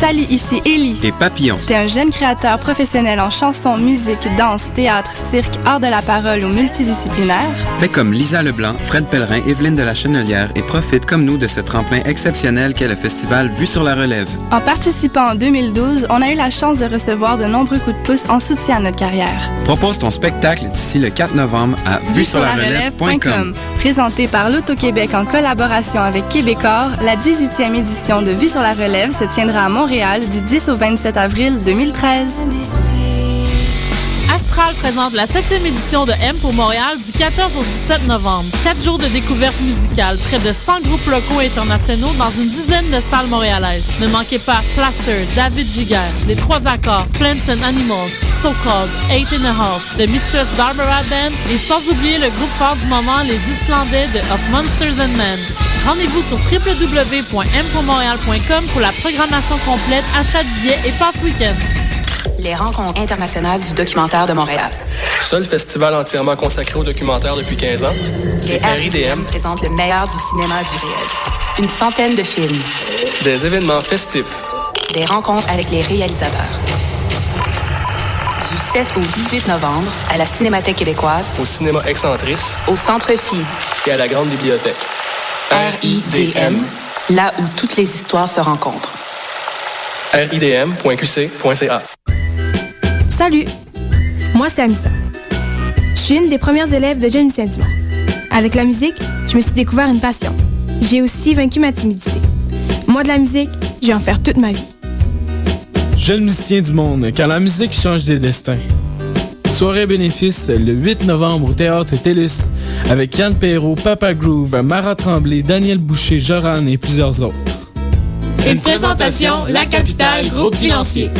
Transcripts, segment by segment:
Salut, ici Ellie. Et Papillon. T'es un jeune créateur professionnel en chanson, musique, danse, théâtre, cirque, art de la parole ou multidisciplinaire. Fais comme Lisa Leblanc, Fred Pellerin, Evelyne de la Chenelière et profite comme nous de ce tremplin exceptionnel qu'est le festival Vue sur la relève. En participant en 2012, on a eu la chance de recevoir de nombreux coups de pouce en soutien à notre carrière. Propose ton spectacle d'ici le 4 novembre à vuesurlarelève.com. Présenté par l'Auto-Québec en collaboration avec Québecor, la 18e édition de Vue sur la relève se tiendra à Montréal du 10 au 27 avril 2013. Astral présente la 7e édition de M pour Montréal du 14 au 17 novembre. 4 jours de découverte musicale, près de 100 groupes locaux et internationaux dans une dizaine de salles montréalaises. Ne manquez pas Plaster, David Giguère, Les Trois Accords, Plants and Animals, So Called, 8 and a Half, The Mistress Barbara Band et sans oublier le groupe fort du moment, les Islandais de Of Monsters and Men. Rendez-vous sur www.mpourmontréal.com pour la programmation complète, achat de billets et passe week-end. Les rencontres internationales du documentaire de Montréal. Seul festival entièrement consacré au documentaire depuis 15 ans. Les RIDM présentent le meilleur du cinéma du réel. Une centaine de films. Des événements festifs. Des rencontres avec les réalisateurs. Du 7 au 18 novembre, à la Cinémathèque québécoise. Au cinéma Excentris. Au Centre Phi. Et à la Grande Bibliothèque. RIDM, là où toutes les histoires se rencontrent. ridm.qc.ca. Salut, moi c'est Amissa. Je suis une des premières élèves de Jeunes Musiciens du Monde. Avec la musique, je me suis découvert une passion. J'ai aussi vaincu ma timidité. Moi de la musique, je vais en faire toute ma vie. Jeunes Musiciens du Monde, car la musique change des destins. Soirée bénéfice le 8 novembre au Théâtre TELUS avec Yann Perrault, Papa Groove, Mara Tremblay, Daniel Boucher, Joran et plusieurs autres. Une présentation, La Capitale, groupe financier.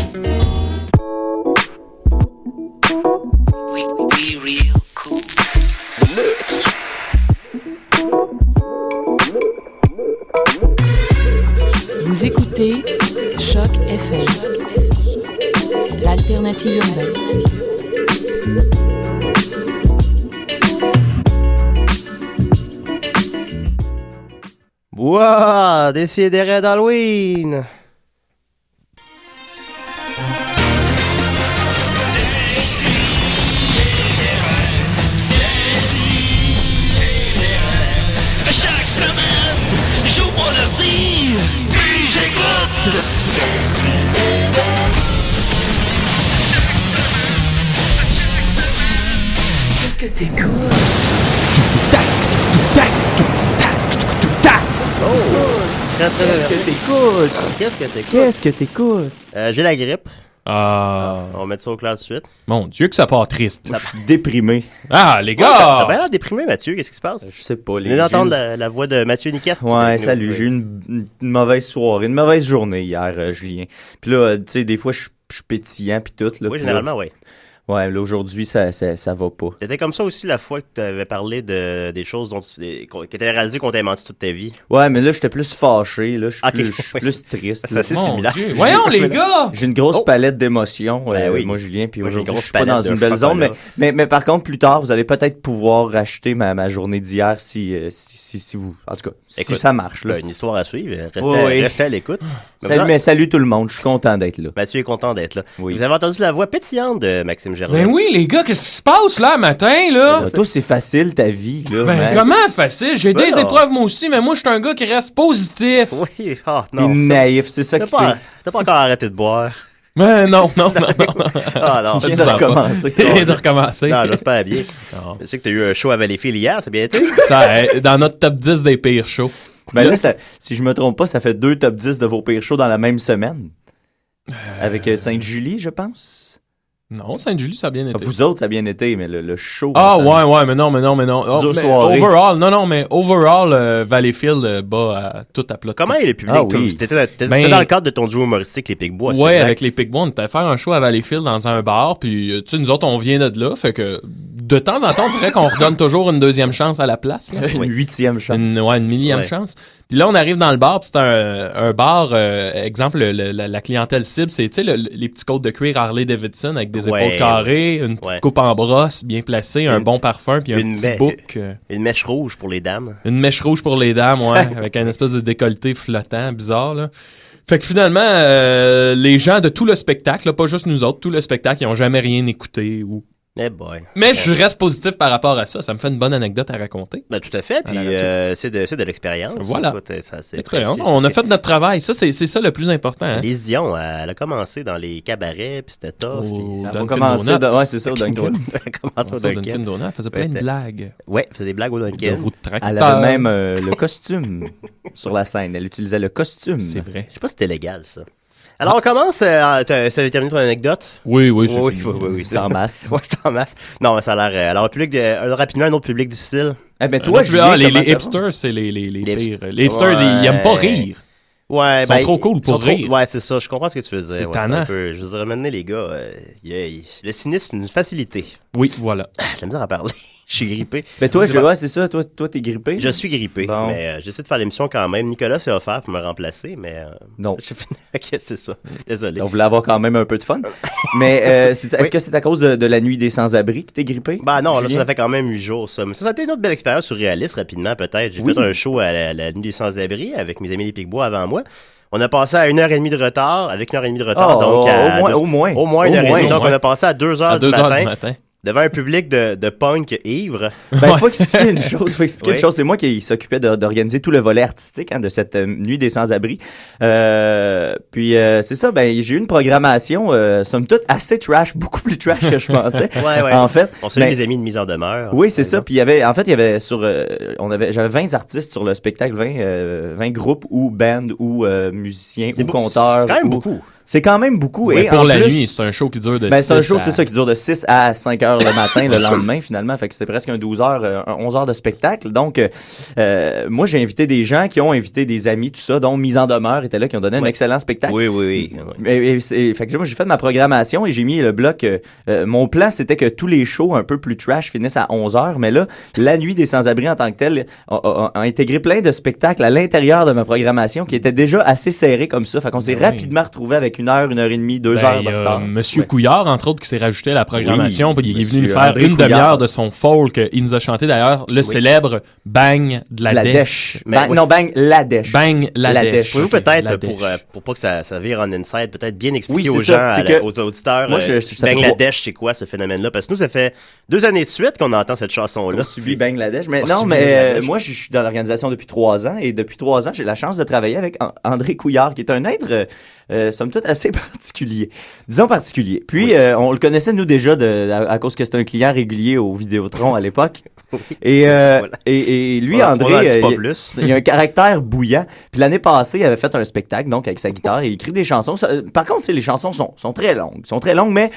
Vous écoutez Choc FM, l'alternative urbaine. Wouah! Décidérez d'Halloween! Chaque semaine, j'ouvre mon ordi, puis j'écoute. Qu'est-ce que t'écoutes? Qu'est-ce que t'écoutes? J'ai la grippe. On va mettre ça au clair tout de suite. Mon Dieu, que ça part triste. Je suis déprimé. Ah, les gars! T'as bien l'air déprimé, Mathieu. Qu'est-ce qui se passe? Je sais pas. On vient d'entendre la voix de Mathieu Niquette. Ouais, salut. J'ai eu une mauvaise soirée, une mauvaise journée hier, Julien. Puis là, tu sais, des fois, je suis pétillant puis tout. Là, oui, généralement, oui. Ouais, là, aujourd'hui, ça va pas. C'était comme ça aussi la fois que tu avais parlé des choses que tu avais réalisé qu'on t'avait menti toute ta vie. Ouais, mais là, j'étais plus fâché. Là, je suis plus triste. C'est assez similaire. Dieu. Voyons, les gars! J'ai une grosse palette d'émotions, oui. moi, Julien, puis moi, aujourd'hui, je suis pas dans une belle zone. Mais par contre, plus tard, vous allez peut-être pouvoir racheter ma journée d'hier si vous... En tout cas, si ça marche. Là. Une histoire à suivre. Restez à l'écoute. Salut tout le monde. Je suis content d'être là. Mathieu est content d'être là. Oui. Vous avez entendu la voix pétillante de Maxime Gervais. Ben oui, les gars, qu'est-ce qui se passe là, matin, là? Toi, c'est facile, ta vie, là. Ben, Max. comment fait? J'ai des épreuves, moi aussi, mais moi, je suis un gars qui reste positif. Oui, non. T'es naïf, c'est ça qui t'es... T'as pas encore arrêté de boire. Mais non. Ah non, je viens de recommencer. Non, j'espère bien. Non. Je sais que t'as eu un show à Valleyfield hier, c'est bien été? Ça, dans notre top 10 des pires shows. Ben là, si je me trompe pas, ça fait 2 top 10 de vos pires shows dans la même semaine. Avec Sainte-Julie, je pense. Non, Sainte-Julie, ça a bien été. Vous autres, ça a bien été, mais le show... Ah, ouais, mais non. Dure soirée. Overall, Valleyfield bat tout à plat. Comment est le public? Oui. T'étais dans le cadre de ton duo humoristique, les Picbois. Ouais, avec les Picbois, on était à faire un show à Valleyfield dans un bar, puis tu sais, nous autres, on vient de là, fait que de temps en temps, on dirait qu'on redonne toujours une deuxième chance à la place. Là. Une 8e chance. Une millième chance. Puis là, on arrive dans le bar, puis c'est un bar, exemple, la clientèle cible, c'est, tu sais, les petits côtes de cuir Harley-Davidson avec des épaules carrées, une petite coupe en brosse bien placée, un bon parfum, puis un petit bouc. Une mèche rouge pour les dames. Une mèche rouge pour les dames, ouais, avec un espèce de décolleté flottant, bizarre, là. Fait que finalement, les gens de tout le spectacle, là, pas juste nous autres, tout le spectacle, ils n'ont jamais rien écouté ou... Eh boy. Mais je reste positif par rapport à ça. Ça me fait une bonne anecdote à raconter. Ben, tout à fait. Puis c'est de l'expérience. Voilà. Écoute, ça, l'expérience. On a fait notre travail. Ça, c'est ça le plus important. Hein? Lise Dion, elle a commencé dans les cabarets, puis c'était tough. Elle a commencé ouais, c'est ça, au Dunkin'. Elle a commencé au Dunkin'. Elle faisait plein de blagues. Ouais, elle faisait des blagues au Dunkin'. Elle avait même le costume sur la scène. Elle utilisait le costume. C'est vrai. Je sais pas si c'était légal, ça. Alors, on commence. Ça avait terminé ton anecdote? Oui, c'est oui. C'est en masse. Oui, c'est en masse. Non, mais ça a l'air... Alors, rapidement, un autre public difficile. Eh ben, toi, les hipsters, c'est les pires. Les hipsters, ils aiment pas rire. Ouais, ils sont trop cool pour rire. Ouais, c'est ça. Je comprends ce que tu veux dire. C'est tannant. Je veux dire, maintenant, les gars, le cynisme, une facilité. Oui, voilà. J'ai misère à parler. Je suis grippé. Mais toi, c'est ça. Toi, t'es grippé? Je suis grippé. Bon. Mais j'essaie de faire l'émission quand même. Nicolas s'est offert pour me remplacer, mais... non. Ok, c'est ça. Désolé. On voulait avoir quand même un peu de fun. Mais est-ce que c'est à cause de la nuit des sans-abri que t'es grippé? Bah non, là, ça fait quand même 8 jours, ça. Mais ça a été une autre belle expérience surréaliste, rapidement, peut-être. J'ai fait un show à la nuit des sans-abri avec mes amis les Picbois avant moi. On a passé à 1h30 de retard, avec 1h30 de retard. Donc au moins 1h30. Donc, on a passé à 2h du matin. Devant un public de punk ivre. Ben, faut expliquer une chose. C'est moi qui s'occupais d'organiser tout le volet artistique de cette nuit des sans-abri. Puis c'est ça, ben j'ai eu une programmation, somme toute, assez trash, beaucoup plus trash que je pensais. ouais. En fait. On salue les amis de mise en demeure. Oui, c'est ça. Puis il y avait j'avais 20 artistes sur le spectacle, 20 groupes ou bands ou musiciens ou conteurs. C'est quand même beaucoup. C'est quand même beaucoup. Ouais, et pour en la plus, nuit, c'est un show qui dure de 6 c'est un show, c'est ça, qui dure de 6 à 5 heures le matin, le lendemain, finalement. Fait que c'est presque un 12 heures, 11 heures de spectacle. Donc, moi, j'ai invité des gens qui ont invité des amis, tout ça, dont Mise en demeure était là, qui ont donné un excellent spectacle. Oui. Fait que moi, j'ai fait ma programmation et j'ai mis le bloc. Mon plan, c'était que tous les shows un peu plus trash finissent à 11 heures. Mais là, la nuit des sans-abri en tant que telle a intégré plein de spectacles à l'intérieur de ma programmation qui étaient déjà assez serrés comme ça. Fait qu'on s'est rapidement retrouvé avec 1 heure et demie, 2 heures de retard. Monsieur Couillard, entre autres, qui s'est rajouté à la programmation, puis il est venu nous faire une demi-heure de son folk. Il nous a chanté d'ailleurs le célèbre Bang de la Dèche. Bang la Dèche. Bang la Dèche. Pouvez-vous peut-être, pour pas que ça vire en inside, peut-être bien expliquer aux gens, aux auditeurs, Bang la Dèche, c'est quoi ce phénomène-là? Parce que nous, ça fait 2 années de suite qu'on entend cette chanson-là. On a suivi Bang la Dèche. Mais non, mais moi, je suis dans l'organisation depuis 3 ans et depuis 3 ans, j'ai la chance de travailler avec André Couillard, qui est un être... somme toute assez particulier. Disons particulier. Puis, on le connaissait, nous, déjà, à cause que c'était un client régulier au Vidéotron à l'époque. Et lui, André, il a un caractère bouillant. Puis l'année passée, il avait fait un spectacle, donc, avec sa guitare. Il écrit des chansons. Par contre, les chansons sont très longues. Mais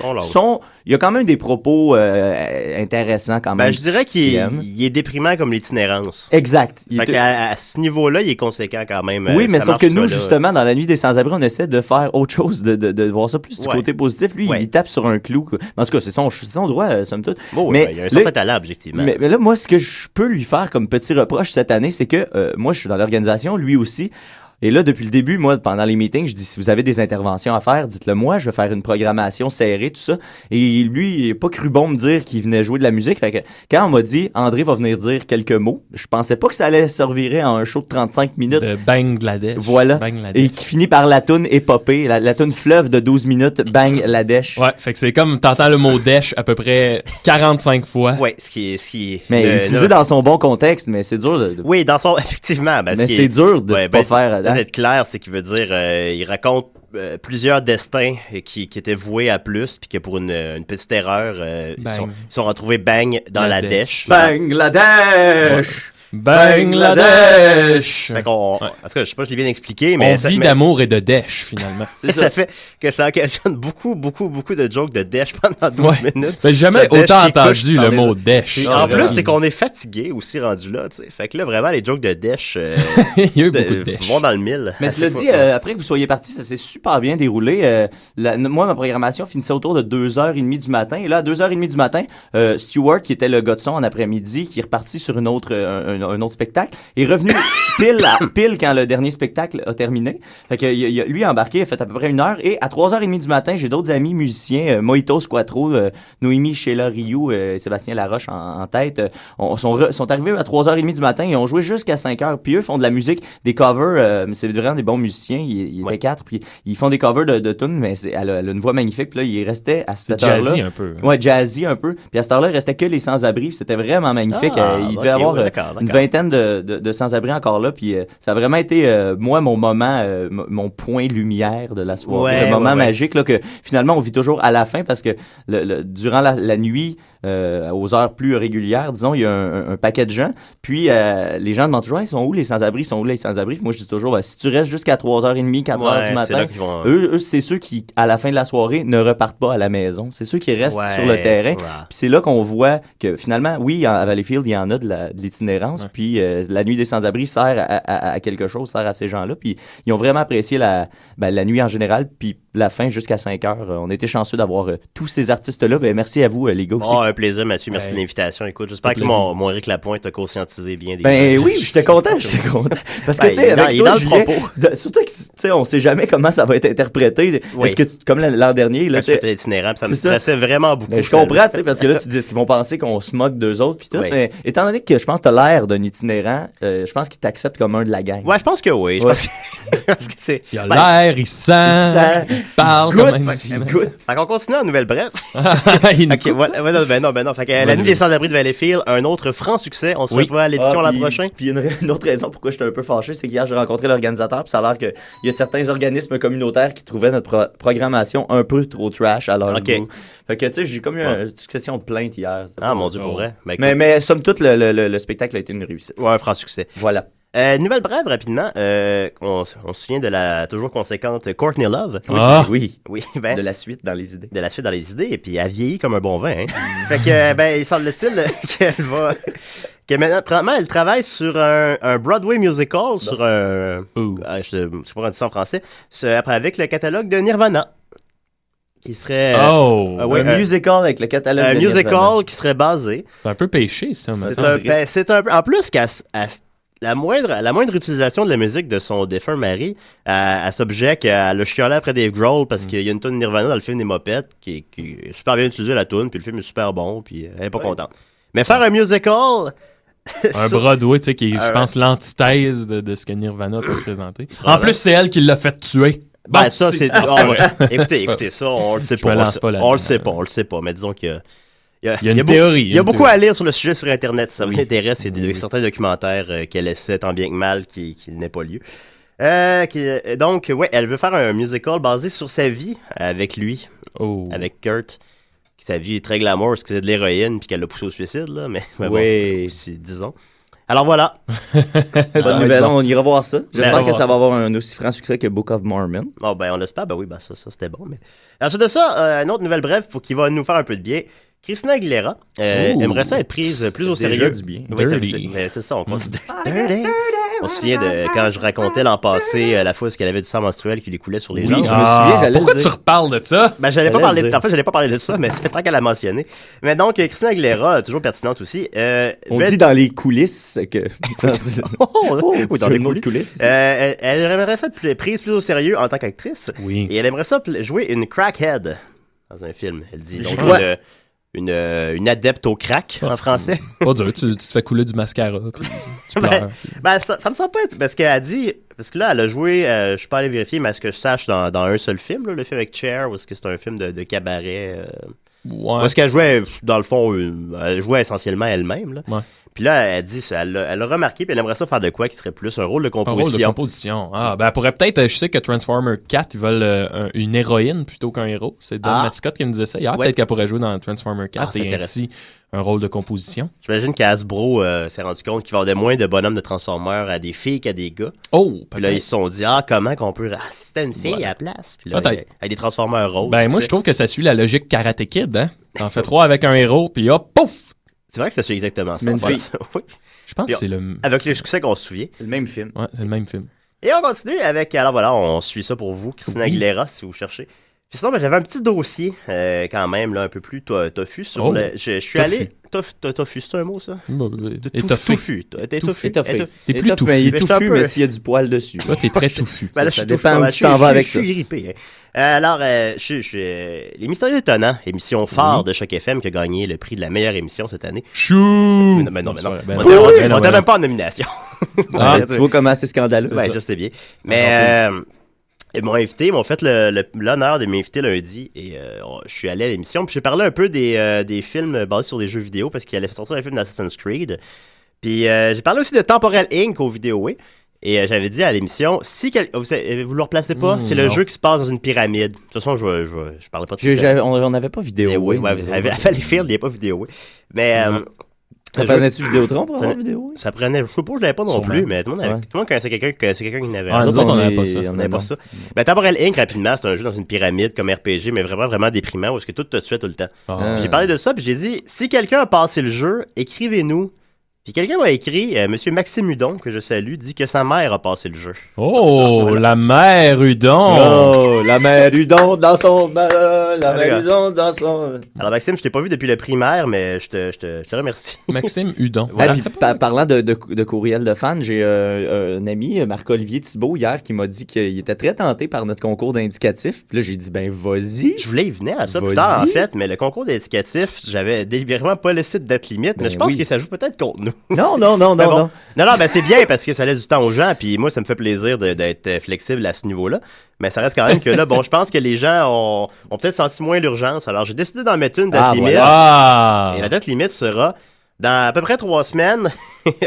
il y a quand même des propos intéressants quand même. Je dirais qu'il est déprimant comme l'itinérance. Exact. À ce niveau-là, il est conséquent quand même. Oui, mais sauf que nous, justement, dans la nuit des sans-abri, on essaie de faire autre chose, de voir ça plus du côté positif. Lui, il tape sur un clou. En tout cas, c'est son droit, somme toute. Mais il y a un certain talent, objectivement. Mais là, moi, ce que je peux lui faire comme petit reproche cette année, c'est que moi, je suis dans l'organisation, lui aussi. Et là, depuis le début, moi, pendant les meetings, je dis, si vous avez des interventions à faire, dites-le moi, je vais faire une programmation serrée, tout ça. Et lui, il n'a pas cru bon me dire qu'il venait jouer de la musique. Fait que quand on m'a dit, André va venir dire quelques mots, je pensais pas que ça allait servir en un show de 35 minutes. De Bangladesh. Voilà. Bangladesh. Et qui finit par la toune épopée, la toune fleuve de 12 minutes, Bangladesh. Ouais, fait que c'est comme, t'entends le mot Desh à peu près 45 fois. Ouais, ce qui est... Mais utilisé dans son bon contexte, mais c'est dur de... Oui, effectivement. Mais c'est dur de pas faire... D'être clair, c'est qu'il veut dire, il raconte plusieurs destins qui étaient voués à plus, puis que pour une petite erreur, ils sont retrouvés bang dans la dèche. Bangladesh! Bangladesh! En tout cas, je sais pas si je l'ai bien expliqué, mais... On vit d'amour et de dèche, finalement. ça fait que ça occasionne beaucoup de jokes de dèche pendant 12 minutes. J'ai jamais autant entendu le mot dèche. En plus, c'est qu'on est fatigué aussi rendu là, tu sais. Fait que là, vraiment, les jokes de dèche il y a eu beaucoup de dèche. Vont dans le mille. Mais cela dit, après que vous soyez partis, ça s'est super bien déroulé. Moi, ma programmation finissait autour de 2h30 du matin. Et là, à 2h30 du matin, Stuart, qui était le gars de son en après-midi, qui est reparti sur une autre un autre spectacle. Il est revenu pile quand le dernier spectacle a terminé. Fait que lui a embarqué, il a fait à peu près 1 heure. Et à 3h30 du matin, j'ai d'autres amis musiciens, Mojito Squatro, Noémie Sheila Rioux, Sébastien Laroche en tête. Sont arrivés à 3h30 du matin. Ils ont joué jusqu'à 5h. Puis eux font de la musique, des covers. C'est vraiment des bons musiciens. Ils étaient 4. Puis ils font des covers de tunes, mais elle a une voix magnifique. Puis là, il restait à cette heure-là. Jazzy un peu. Ouais, jazzy un peu. Puis à cette heure-là, il restait que les sans-abri. C'était vraiment magnifique. Il devait y avoir une vingtaine de sans-abri encore là. Puis ça a vraiment été, moi, mon moment, mon point lumière de la soirée. Le moment magique là, que finalement, on vit toujours à la fin parce que durant la nuit, aux heures plus régulières, disons, il y a un paquet de gens. Puis les gens demandent toujours, ils sont où les sans-abri? Ils sont où les sans-abri? Moi, je dis toujours, si tu restes jusqu'à 3h30, 4h du matin, eux, c'est ceux qui, à la fin de la soirée, ne repartent pas à la maison. C'est ceux qui restent sur le terrain. Puis c'est là qu'on voit que finalement, oui, à Valleyfield, il y en a de l'itinérance. Puis la nuit des sans-abri sert à quelque chose, sert à ces gens-là. Puis ils ont vraiment apprécié la nuit en général. Puis la fin jusqu'à 5h. On était chanceux d'avoir tous ces artistes-là. Ben, merci à vous, les gars. Aussi. Un plaisir, Mathieu. Merci de l'invitation. Écoute, j'espère que mon Eric Lapointe t'a conscientisé bien. Oui, j'étais content. Parce que, tu sais, avec toi, Julien, surtout que, tu sais, on sait jamais comment ça va être interprété. Est-ce que, comme l'an dernier, là, tu étais itinérant, ça me stressait vraiment beaucoup. Je comprends, tu sais, parce que là, tu dis, est-ce qu'ils vont penser qu'on se moque d'eux autres, puis tout. Mais étant donné que je pense que t'as l'air d'un itinérant, je pense qu'ils t'acceptent comme un de la gang. Ouais, je pense que oui. Je pense que c'est. Il a l'air, il sent, il parle comme un itinérant. Fait qu'on continue en nouvelle bref. Non. Fait que la nuit des sans-abri de Valleyfield, un autre franc succès. On se revoit à l'édition l'an prochain. Puis une autre raison pourquoi j'étais un peu fâché, c'est qu'hier, j'ai rencontré l'organisateur, puis ça a l'air qu'il y a certains organismes communautaires qui trouvaient notre programmation un peu trop trash à leur goût. Fait que, tu sais, j'ai comme eu une succession de plaintes hier. Mon Dieu, pour vrai. Mais somme toute, le spectacle a été une réussite. Ouais, un franc succès. Voilà. Nouvelle brève, rapidement. On se souvient de la toujours conséquente Courtney Love. Oui. De la suite dans les idées. De la suite dans les idées. Et puis, elle vieillit comme un bon vin. Hein. Fait que, il semble-t-il qu'elle va... que maintenant, présentement, elle travaille sur un Broadway musical, sur un... je sais pas comment dire ça en français. Avec le catalogue de Nirvana. Qui serait... un musical avec le catalogue de Nirvana. Un musical qui serait basé... C'est un peu péché, ça. C'est un peu... En plus, la moindre utilisation de la musique de son défunt mari, elle s'objecte à le chialer après Dave Grohl parce qu'il y a une toune Nirvana dans le film des Mopettes qui est super bien utilisée, la toune, puis le film est super bon, puis elle est pas contente. Mais faire un musical... un Broadway, tu sais, qui est, je pense, l'antithèse de ce que Nirvana t'a présenté. En plus, c'est elle qui l'a fait tuer. Bon, ça, c'est... Écoutez, ça, on le sait pas. On le sait pas, mais disons que... Il y a une théorie. Il y a beaucoup à lire sur le sujet sur Internet. Ça vous intéresse, c'est certains documentaires qu'elle essaie tant bien que mal qu'il n'ait pas lieu. Donc, elle veut faire un musical basé sur sa vie avec lui, avec Kurt. Sa vie est très glamour parce que c'est de l'héroïne puis qu'elle l'a poussé au suicide, là. Mais bon, disons. Alors voilà. Bonne nouvelle, on ira voir ça. J'espère que ça va avoir un aussi franc succès que Book of Mormon. Oh, on l'espère. Ça c'était bon. Mais... Ensuite de ça, une autre nouvelle brève pour qui va nous faire un peu de bien. Christina Aguilera aimerait ça être prise plus au sérieux. Du bien. C'est ça, on considère. On se souvient de quand je racontais l'an passé la fois où elle avait du sang menstruel qui lui coulait sur les jambes. Je me souviens, pourquoi tu reparles de ça? J'allais pas parler de ça, mais tant qu'elle l'a mentionné. Mais donc, Christina Aguilera, toujours pertinente aussi. On dit dans les coulisses que... dans les coulisses. Elle aimerait ça être prise plus au sérieux en tant qu'actrice. Oui. Et elle aimerait ça jouer une crackhead dans un film. Elle dit donc une adepte au crack en français. Pas dur, tu te fais couler du mascara puis tu pleures. Ça me semble pas être... Parce qu'elle a dit... Parce que là, elle a joué... je suis pas allé vérifier, mais à ce que je sache, dans un seul film, là, le film avec Cher, ou est-ce que c'est un film de cabaret... Ouais. Parce qu'elle jouait, dans le fond, elle jouait essentiellement elle-même. Là. Ouais. Puis là, elle dit, elle a remarqué, puis elle aimerait ça faire de quoi qui serait plus un rôle de composition. Un rôle de composition. Elle pourrait peut-être, je sais que Transformer 4, ils veulent une héroïne plutôt qu'un héros. C'est Don Mascotte qui me disait ça. Peut-être qu'elle pourrait jouer dans Transformer 4 et ainsi un rôle de composition. J'imagine qu'Hasbro s'est rendu compte qu'il vendait moins de bonhommes de Transformers à des filles qu'à des gars. Puis là, ils se sont dit, comment qu'on peut assister à une fille à la place? Puis là, avec des Transformers roses. Moi, je trouve que ça suit la logique Karate Kid. Hein? T'en fais 3 avec un héros, puis hop, pouf! C'est vrai que ça suit exactement ça. Oui. Je pense que c'est le... Avec le succès qu'on se souvient. C'est le même film. Ouais, c'est le même film. Et on continue avec... Alors voilà, on suit ça pour vous, Christina Aguilera, si vous cherchez. Puis sinon, j'avais un petit dossier, quand même, là, un peu plus tofu. Sur je suis allé... Tofu, c'est un mot, ça? Tofu. T'es plus touffu, mais s'il y a du poil dessus. Toi, t'es très touffu. Ça dépend où tu t'en vas avec ça. Je suis irripé. Alors, Les Mystérieux Étonnants, émission phare de Choc FM qui a gagné le prix de la meilleure émission cette année. Chou! Mais non. On n'était même pas en nomination. Tu vois comment c'est scandaleux. Ouais, je sais bien. Mais... Ils m'ont fait l'honneur de m'inviter lundi et je suis allé à l'émission. Puis j'ai parlé un peu des films basés sur des jeux vidéo parce qu'il allait sortir un film d'Assassin's Creed. Puis j'ai parlé aussi de Temporal Inc. au vidéo. Et j'avais dit à l'émission, vous le replacez pas, c'est le jeu qui se passe dans une pyramide. De toute façon, je parlais pas de ça. On n'avait pas vidéo. À Valleyfield, il n'y a pas vidéo. Mais... Ça prenait-tu Vidéotron pour avoir vidéo? Ça prenait, je sais pas, je l'avais pas non plus, mais tout le monde connaissait quelqu'un qui n'avait pas. Nous autres, on n'avait pas ça. On n'avait pas ça. Ben, Temporal Inc, rapidement, c'est un jeu dans une pyramide comme RPG, mais vraiment déprimant, parce que tout te tuait tout le temps. J'ai parlé de ça, puis j'ai dit, si quelqu'un a passé le jeu, écrivez-nous. Puis quelqu'un m'a écrit, Monsieur Maxime Hudon, que je salue, dit que sa mère a passé le jeu. Oh, la mère Hudon! Oh, la mère Hudon dans son... La mère Hudon dans son... Alors Maxime, je t'ai pas vu depuis le primaire, mais je te remercie. Maxime Hudon. Voilà. Parlant de courriel de fans, j'ai un ami, Marc-Olivier Thibault, hier, qui m'a dit qu'il était très tenté par notre concours d'indicatif. Puis là, j'ai dit, ben vas-y. Je voulais y venir à ça plus tard, en fait, mais le concours d'indicatif, j'avais délibérément pas laissé de date limite, mais je pense que ça joue peut-être contre nous. Non, ben c'est bien parce que ça laisse du temps aux gens, puis moi, ça me fait plaisir d'être flexible à ce niveau-là. Mais ça reste quand même que là, je pense que les gens ont peut-être senti moins l'urgence. Alors, j'ai décidé d'en mettre une date limite. Voilà. Et la date limite sera dans à peu près 3 semaines.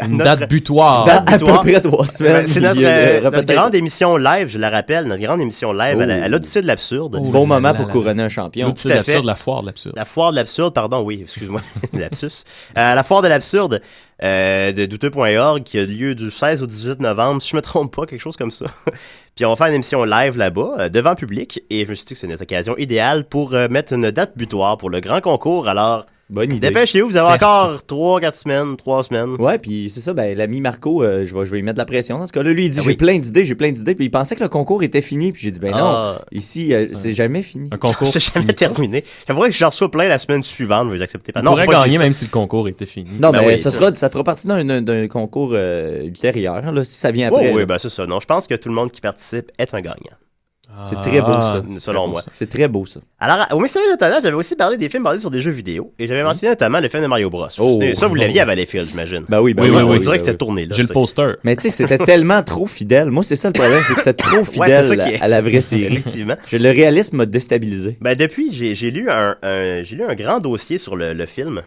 Date butoir. À peu près 3 semaines. C'est notre grande émission live, je la rappelle, notre grande émission live à l'Odyssée de l'Absurde. Bon moment pour couronner un champion. L'Odyssée de l'Absurde, la foire de l'Absurde. La foire de l'Absurde, pardon, oui, excuse-moi, lapsus. La foire de l'Absurde de douteux.org qui a lieu du 16 au 18 novembre, si je me trompe pas, quelque chose comme ça. Puis on va faire une émission live là-bas, devant public, et je me suis dit que c'est notre occasion idéale pour mettre une date butoir pour le grand concours. Alors, bonne idée. Dépêchez-vous, vous avez encore 3 semaines. Ouais, puis c'est ça, l'ami Marco, je vais lui mettre de la pression dans ce cas-là. Lui, il dit, j'ai plein d'idées, puis il pensait que le concours était fini, puis j'ai dit, non, ici, c'est jamais fini. Un concours c'est jamais terminé. J'aimerais que je reçois plein la semaine suivante, je vais les accepter. On pourrait gagner même si le concours était fini. Non, mais ça fera partie d'un concours ultérieur, là, si ça vient après. Oui, c'est ça. Non, je pense que tout le monde qui participe est un gagnant. C'est très beau, ça. Selon moi. C'est très beau, ça. Alors, au Mystérieux Étonnants, j'avais aussi parlé des films basés sur des jeux vidéo. Et j'avais mentionné notamment le film de Mario Bros. Ça, vous l'aviez à Valleyfield, j'imagine. Oui. On dirait que c'était tourné, là. J'ai le poster. Mais tu sais, c'était tellement trop fidèle. Moi, c'est ça le problème, c'est que c'était trop fidèle à la vraie série. Effectivement. Le réalisme m'a déstabilisé. Depuis, j'ai lu un grand dossier sur le film.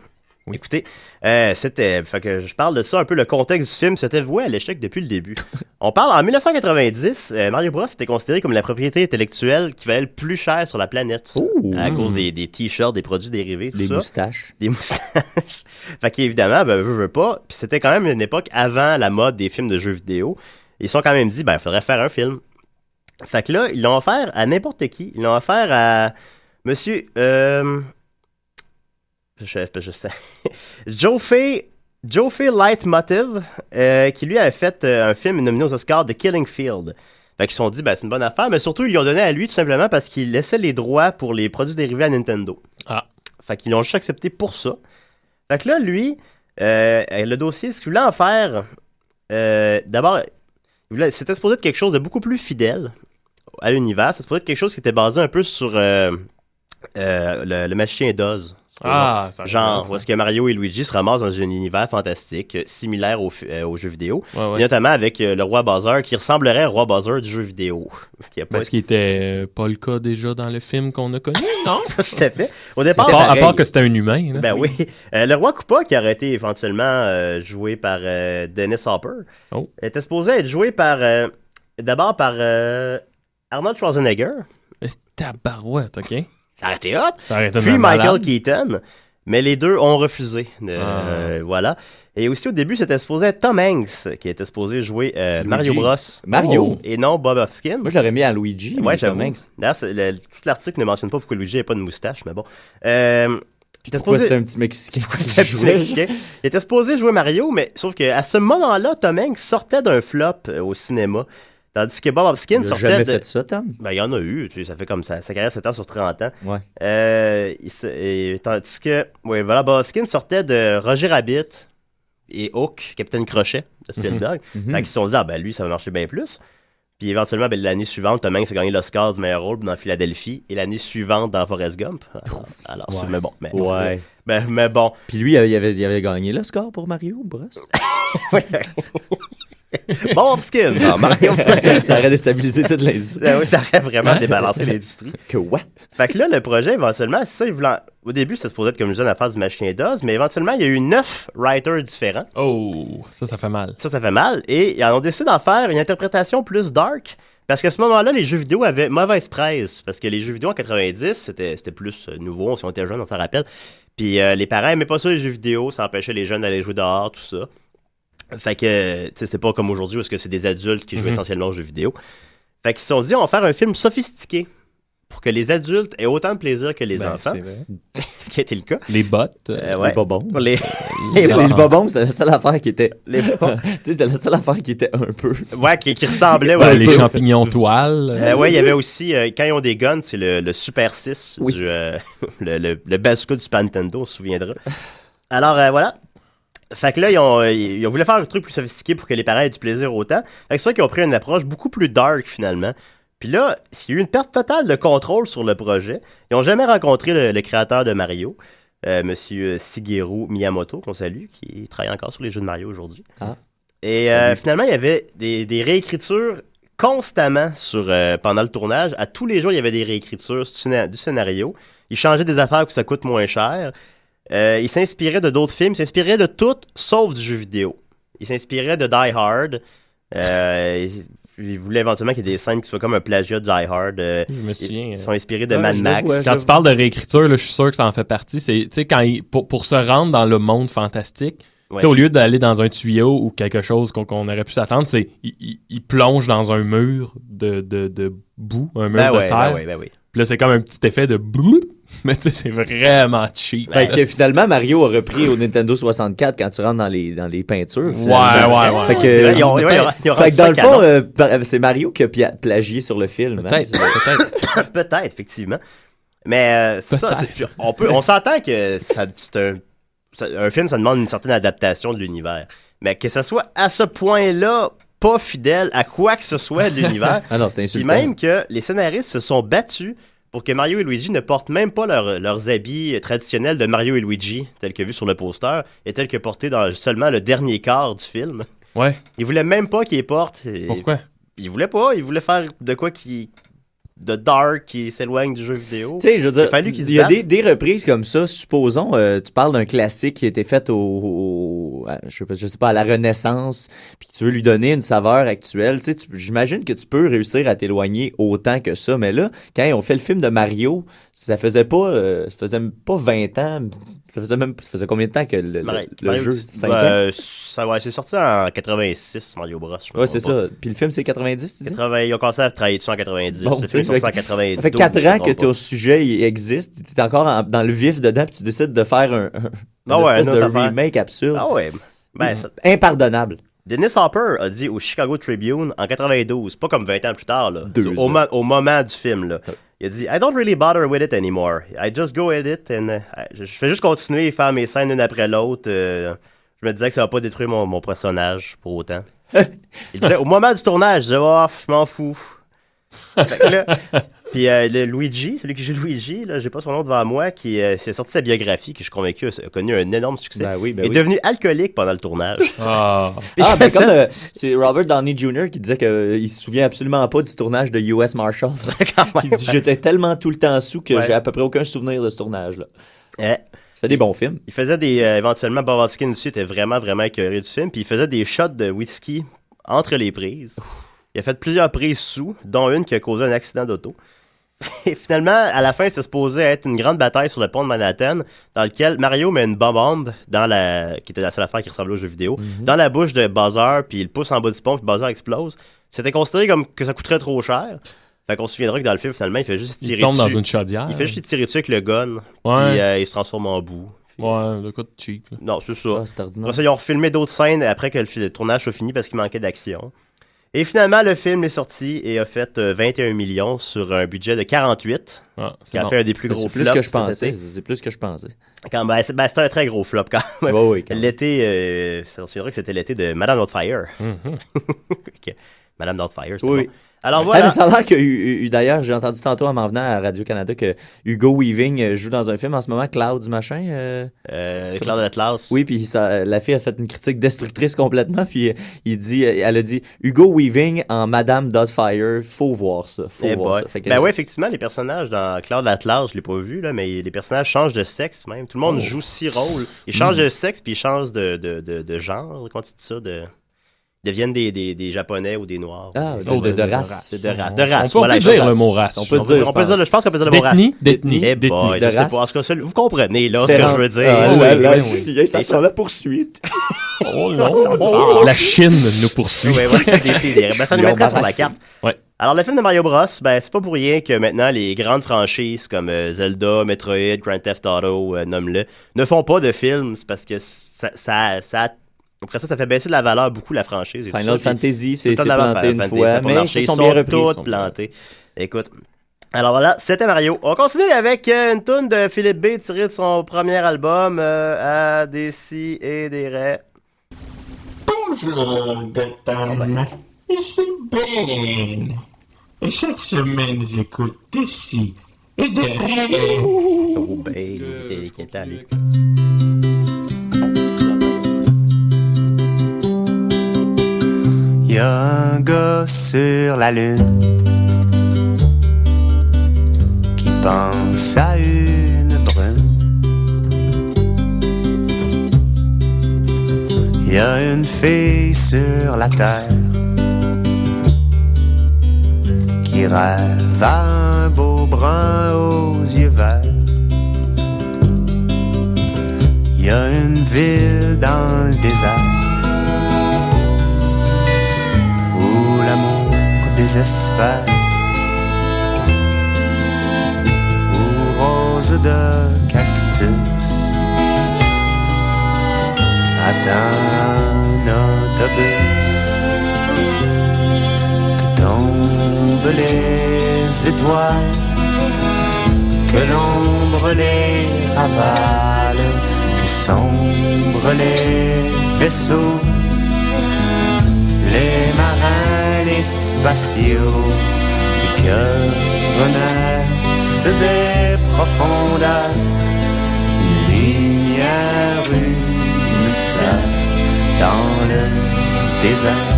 Oui. Écoutez, fait que je parle de ça un peu, le contexte du film, c'était voué à l'échec depuis le début. On parle en 1990, Mario Bros était considéré comme la propriété intellectuelle qui valait le plus cher sur la planète. À cause des t-shirts, des produits dérivés, tout ça. Des moustaches. Fait qu'évidemment, veux pas. Puis c'était quand même une époque avant la mode des films de jeux vidéo. Ils se sont quand même dit, il faudrait faire un film. Fait que là, ils l'ont offert à n'importe qui. Ils l'ont offert à monsieur... Je sais. Joe Leitmotiv, qui lui avait fait un film nominé aux Oscars, The Killing Field. Fait qu'ils se sont dit, c'est une bonne affaire, mais surtout, ils l'ont donné à lui tout simplement parce qu'il laissait les droits pour les produits dérivés à Nintendo. Fait qu'ils l'ont juste accepté pour ça. Fait que là, lui, le dossier, ce qu'il voulait en faire, d'abord, c'était supposé être quelque chose de beaucoup plus fidèle à l'univers. C'était supposé être quelque chose qui était basé un peu sur le magicien d'Oz. Genre, où est-ce que Mario et Luigi se ramassent dans un univers fantastique similaire aux jeux vidéo. Notamment avec le roi Bowser qui ressemblerait au roi Bowser du jeu vidéo. Parce qu'il était pas le cas déjà dans le film qu'on a connu, non? Tout à fait. Au départ, à part que c'était un humain. Là. Oui. Le roi Koopa, qui aurait été éventuellement joué par Dennis Hopper, était supposé être joué d'abord par Arnold Schwarzenegger. Tabarouette, OK. Ça aurait été hot. Puis Michael Keaton. Mais les deux ont refusé. Voilà. Et aussi, au début, c'était supposé être Tom Hanks qui était supposé jouer Mario Bros. Mario. Et non Bob Hoskins. Moi, je l'aurais mis à Luigi. Ouais, Tom Hanks. D'ailleurs, tout l'article ne mentionne pas pourquoi Luigi n'a pas de moustache, mais bon. Pourquoi c'était un petit Mexicain? Il était supposé jouer Mario, mais sauf qu'à ce moment-là, Tom Hanks sortait d'un flop au cinéma. Tandis que Bob Hoskins sortait jamais fait ça, Tom? Ben, il y en a eu. Tu sais, ça fait comme ça. Sa carrière s'étend sur 30 ans. Ouais. Tandis que, voilà, Bob Hoskins sortait de Roger Rabbit et Hook, Capitaine Crochet de Spielberg. Fait qu'ils se sont dit, lui, ça va marcher bien plus. Puis éventuellement, l'année suivante, Tom Hanks a gagné l'Oscar du meilleur rôle dans Philadelphie. Et l'année suivante, dans Forrest Gump. Alors, mais bon. Ouais. Mais bon. Puis lui, il avait gagné l'Oscar pour Mario Bros. Bon, Hoskins. Mario. Ça aurait déstabilisé toute l'industrie. Oui, ça aurait vraiment débalancé l'industrie. Que ouais. Fait que là, le projet, éventuellement, c'est ça, au début, c'était supposé être comme je disais, une affaire du Machin d'Oz, mais éventuellement, il y a eu 9 writers différents. Oh, ça fait mal. Ça fait mal. Et ils ont décidé d'en faire une interprétation plus dark. Parce qu'à ce moment-là, les jeux vidéo avaient mauvaise presse. Parce que les jeux vidéo en 90, c'était plus nouveau. Si on était jeunes, on s'en rappelle. Puis les parents n'aimaient pas ça, les jeux vidéo. Ça empêchait les jeunes d'aller jouer dehors, tout ça. Fait que, tu sais, c'était pas comme aujourd'hui où c'est des adultes qui jouent essentiellement aux jeux vidéo. Fait qu'ils se sont dit, on va faire un film sophistiqué pour que les adultes aient autant de plaisir que les enfants. C'est vrai. Ce qui a été le cas. Les bottes. Les bobons. Les bobons, c'était la seule affaire qui était... c'était la seule affaire qui était un peu... Ouais, qui ressemblait... les champignons toiles. Ouais, il y avait aussi, quand ils ont des guns, c'est le Super 6, le bazooka du Super Nintendo, on se souviendra. Alors, voilà. Fait que là, ils ont voulu faire un truc plus sophistiqué pour que les parents aient du plaisir autant. Fait que c'est vrai qu'ils ont pris une approche beaucoup plus dark, finalement. Puis là, il y a eu une perte totale de contrôle sur le projet. Ils n'ont jamais rencontré le créateur de Mario, Monsieur Shigeru Miyamoto, qu'on salue, qui travaille encore sur les jeux de Mario aujourd'hui. Et finalement, il y avait des réécritures constamment pendant le tournage. À tous les jours, il y avait des réécritures du scénario. Ils changeaient des affaires pour que ça coûte moins cher. Il s'inspirait de d'autres films, il s'inspirait de tout sauf du jeu vidéo. Il s'inspirait de Die Hard. Il voulait éventuellement qu'il y ait des scènes qui soient comme un plagiat de Die Hard. Je me souviens. Ils sont inspirés de Mad Max. Quand tu parles de réécriture, là, je suis sûr que ça en fait partie. C'est, quand pour se rendre dans le monde fantastique, au lieu d'aller dans un tuyau ou quelque chose qu'on aurait pu s'attendre, c'est il plonge dans un mur de boue, un mur de terre. Puis là, c'est comme un petit effet de bloup. Mais tu sais, c'est vraiment cheap. Fait que finalement, Mario a repris au Nintendo 64 quand tu rentres dans les peintures. Ouais. Fait que dans le fond, c'est Mario qui a plagié sur le film. Peut-être. Peut-être, effectivement. Mais c'est ça. On s'entend que un film, ça demande une certaine adaptation de l'univers. Mais que ça soit à ce point-là pas fidèle à quoi que ce soit de l'univers. Non, c'est insultant. Puis même que les scénaristes se sont battus pour que Mario et Luigi ne portent même pas leurs habits traditionnels de Mario et Luigi, tels que vus sur le poster, et tels que portés dans seulement le dernier quart du film. Ouais. Ils voulaient même pas qu'ils les portent. Pourquoi? Ils voulaient pas. Ils voulaient faire de quoi de dark qui s'éloigne du jeu vidéo. Tu sais, je veux dire, il y a des reprises comme ça. Supposons, tu parles d'un classique qui a été fait je sais pas, à la Renaissance, puis tu veux lui donner une saveur actuelle. Tu sais, j'imagine que tu peux réussir à t'éloigner autant que ça. Mais là, quand on fait le film de Mario, ça faisait pas 20 ans. Ça faisait combien de temps que le jeu? 5 ans? C'est sorti en 86, Mario Bros. Ouais, c'est ça. Puis le film, c'est 90, tu dis? Ils ont commencé à travailler dessus en 90. Bon, le film est sorti en 92. Ça fait 4 ans que ton sujet il existe. Tu es encore dans le vif dedans, puis tu décides de faire un espèce de remake absurde. Ah ouais. Impardonnable. Dennis Hopper a dit au Chicago Tribune en 92, pas comme 20 ans plus tard, là, au moment du film, là. Il a dit I don't really bother with it anymore. I just go with it and je fais juste continuer et faire mes scènes une après l'autre. Je me disais que ça va pas détruire mon personnage pour autant. Il disait au moment du tournage, je disais je m'en fous. Puis le Luigi, celui qui joue Luigi, là, j'ai pas son nom devant moi, qui s'est sorti sa biographie, qui je suis convaincu a connu un énorme succès. Est devenu alcoolique pendant le tournage. Comme c'est Robert Downey Jr. qui disait qu'il se souvient absolument pas du tournage de US Marshals. Il dit j'étais tellement tout le temps sous que j'ai à peu près aucun souvenir de ce tournage-là. Ça fait des bons films. Il faisait éventuellement, Bob Hoskins aussi était vraiment, vraiment écœuré du film, puis il faisait des shots de whisky entre les prises. Il a fait plusieurs prises sous, dont une qui a causé un accident d'auto. Et finalement, à la fin, c'était supposé être une grande bataille sur le pont de Manhattan, dans lequel Mario met une bombe qui était la seule affaire qui ressemblait au jeu vidéo, dans la bouche de Bowser, puis il pousse en bas du pont, puis Bowser explose. C'était considéré comme que ça coûterait trop cher. Fait qu'on se souviendra que dans le film, finalement, il fait juste tirer dessus. Il tombe dans une chaudière. Il fait juste tirer dessus avec le gun, puis il se transforme en boue. Ouais, le coup de cheap. Non, c'est ça. C'est ordinaire. Après ça, ils ont refilmé d'autres scènes après que le tournage soit fini parce qu'il manquait d'action. Et finalement, le film est sorti et a fait 21 millions sur un budget de 48. Ce qui a fait un des plus gros flops. C'est plus que je pensais. C'est un très gros flop quand même. Oui, l'été, c'est vrai que c'était l'été de Madame Doubtfire. Okay. Madame Doubtfire, c'est bon. Alors voilà. Mais ça a l'air que, d'ailleurs, j'ai entendu tantôt en m'en venant à Radio-Canada que Hugo Weaving joue dans un film en ce moment, Clouds, machin. Cloud Atlas. Oui, puis la fille a fait une critique destructrice complètement, puis elle a dit Hugo Weaving en Madame Doubtfire, faut voir ça. Oui, effectivement, les personnages dans Cloud Atlas, je l'ai pas vu, là, mais les personnages changent de sexe même. Tout le monde joue 6 rôles. Ils changent de sexe, puis ils changent de genre. Comment tu dis ça? Deviennent des Japonais ou des Noirs. De race. De race. On peut dire le mot race. Je pense qu'on peut dire le mot race. D'ethnie. De race. Vous comprenez là ce que je veux dire. Oui. Ça sera la poursuite. Oh non. La Chine nous poursuit. Ça nous mettra sur la carte. Ouais. Alors, le film de Mario Bros, c'est pas pour rien que maintenant les grandes franchises comme Zelda, Metroid, Grand Theft Auto, nomme-le, ne font pas de films. C'est parce que après ça fait baisser de la valeur beaucoup la franchise. Final Fantasy, c'est planté une fois, mais ils sont bien repris. Toutes plantés. Écoute, alors voilà, c'était Mario. On continue avec une toune de Philippe B tirée de son premier album, à Décideret. Bonjour, Gotham. Ici Ben. Et chaque semaine, j'écoute Décideret. Oh Ben, il était allé. Y a un gars sur la lune qui pense à une brune. Y a une fille sur la terre qui rêve à un beau brun aux yeux verts. Y a une ville dans le désert désespère, ou rose de cactus attend un autobus, que tombent les étoiles, que l'ombre les ravale, que sombrent les vaisseaux, les marins, les spatiaux, et que renaissent des profondeurs une lumière, une fleur dans le désert.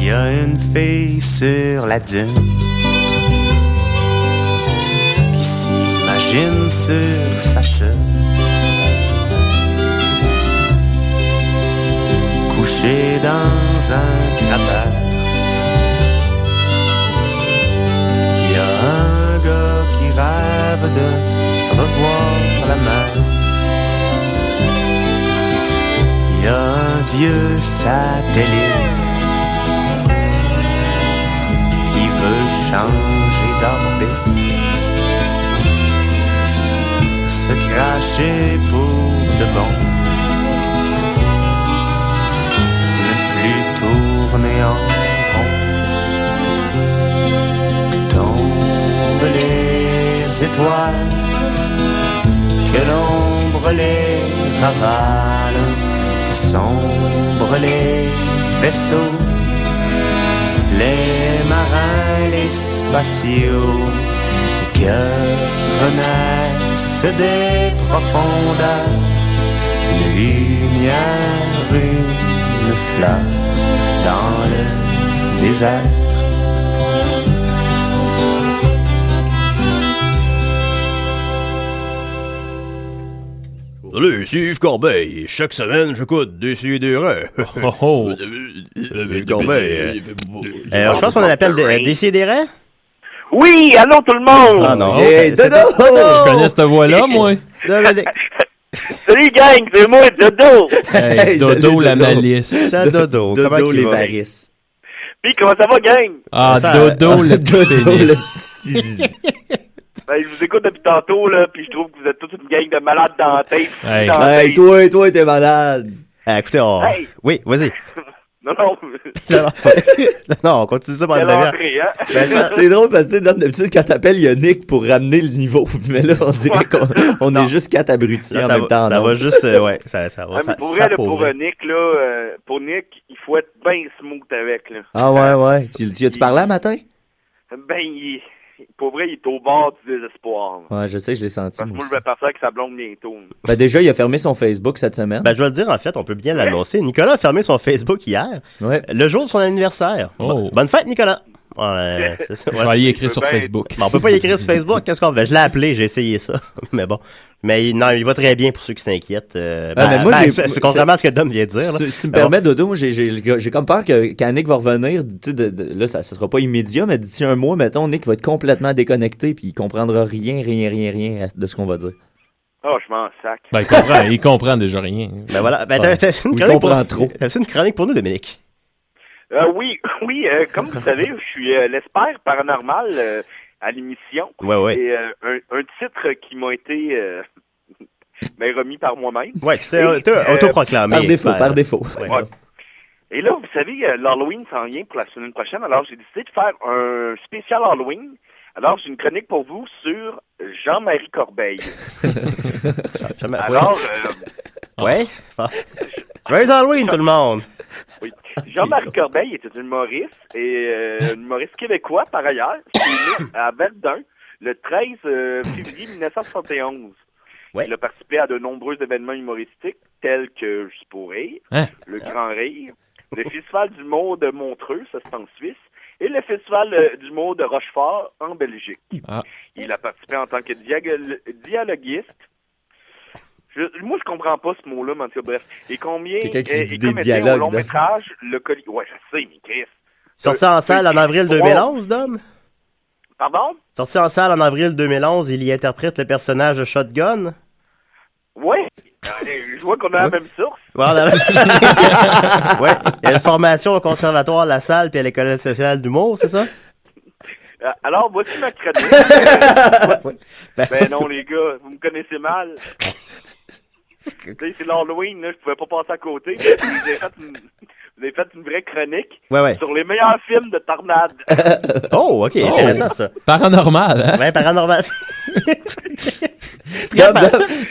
Il y a une fille sur la dune qui s'imagine sur Saturne, couché dans un cratère. Il y a un gars qui rêve de revoir la mer. Il y a un vieux satellite qui veut changer d'orbite, se cracher pour de bon, tourner en rond, que tombent les étoiles, que l'ombre les ravale, que sombrent les vaisseaux, les marins, les spatiaux, et que renaissent des profondeurs une lumière, une fleur dans le désert. Salut, c'est Yves Corbeil. Chaque semaine, j'écoute Décideret. Yves Corbeil. Je pense qu'on l'appelle Décideret. Oui, allô tout le monde. Ah non. Hey, Dodo. Je connais cette voix-là, moi. Salut gang, c'est moi, Dodo. Hey, Dodo la malice. Dodo. Dodo les varices. Puis comment ça va, gang? Ah, Dodo le petit pénis. Ben, je vous écoute depuis tantôt, là, puis je trouve que vous êtes toute une gang de malades dans la tête. Hey, toi, t'es malade. Écoutez, Hey. Oui, vas-y. Non. Non, on continue ça pendant la vie. C'est drôle parce que d'habitude, quand t'appelles, il y a Nick pour ramener le niveau. Mais là, on dirait qu'on est juste 4 abrutis en même temps. Ça va juste, ouais, ça va. Mais pour vrai, pour Nick, là, pour Nick, il faut être bien smooth avec, là. Ah ouais. Tu as-tu parlé un matin? Ben, pour vrai, il est au bord du désespoir. Ouais, je sais, je l'ai senti. Parce que moi, je vais partir avec sa blonde bientôt. Ben déjà, il a fermé son Facebook cette semaine. Ben, je vais le dire, en fait, on peut bien l'annoncer. Nicolas a fermé son Facebook hier, le jour de son anniversaire. Bonne fête, Nicolas! Ouais, c'est ça. Je vais y écrire sur Facebook. Ben, on peut pas y écrire sur Facebook. Qu'est-ce qu'on fait? Je l'ai appelé, j'ai essayé ça. Mais bon. Mais il va très bien pour ceux qui s'inquiètent. Mais moi, c'est contrairement à ce que Dom vient de dire. Si tu me permets, Dodo, moi, j'ai comme peur que quand Nick va revenir, là, ça sera pas immédiat, mais d'ici un mois, mettons, Nick va être complètement déconnecté puis il comprendra rien de ce qu'on va dire. Oh, je m'en sac. Ben, il comprend déjà rien. Ben voilà. Ben, il comprend trop. T'as une chronique pour nous, Dominique? Oui, comme vous savez, je suis l'expert paranormal à l'émission. Ouais. Et un titre qui m'a été remis par moi-même. Ouais, tu t'es autoproclamé. Par défaut. Ouais. Et là, vous savez, l'Halloween s'en vient pour la semaine prochaine, alors j'ai décidé de faire un spécial Halloween. Alors, j'ai une chronique pour vous sur Jean-Marie Corbeil. Alors, ouais. Joyeux Halloween, tout le monde! Oui. Jean-Marie Corbeil était un humoriste, et un humoriste québécois, par ailleurs, qui est né à Verdun le 13 février 1971. Ouais. Il a participé à de nombreux événements humoristiques, tels que Juste pour rire, Le Grand Rire, le Festival d'humour de Montreux, ça c'est en Suisse, et le Festival d'humour de Rochefort, en Belgique. Il a participé en tant que dialoguiste. Moi, je comprends pas ce mot-là, mais en tout cas, bref. Et combien quelqu'un qui dit est des comédien dialogues, au long métrage, le colis... Ouais, je sais, mais Chris. Sorti en salle en avril 2011, Dom? Pardon? Sorti en salle en avril 2011, il y interprète le personnage de Shotgun. Ouais. Je vois qu'on a la même source. Ouais, il y a une formation au conservatoire La Salle puis à l'École nationale d'humour, c'est ça? Alors, voici ma chronique. Ben non, les gars, vous me connaissez mal. C'est l'Halloween, là, je pouvais pas passer à côté. Vous avez fait une vraie chronique sur les meilleurs films de tornade. Oh, ok, intéressant ça. Paranormal, hein? Ouais, paranormal.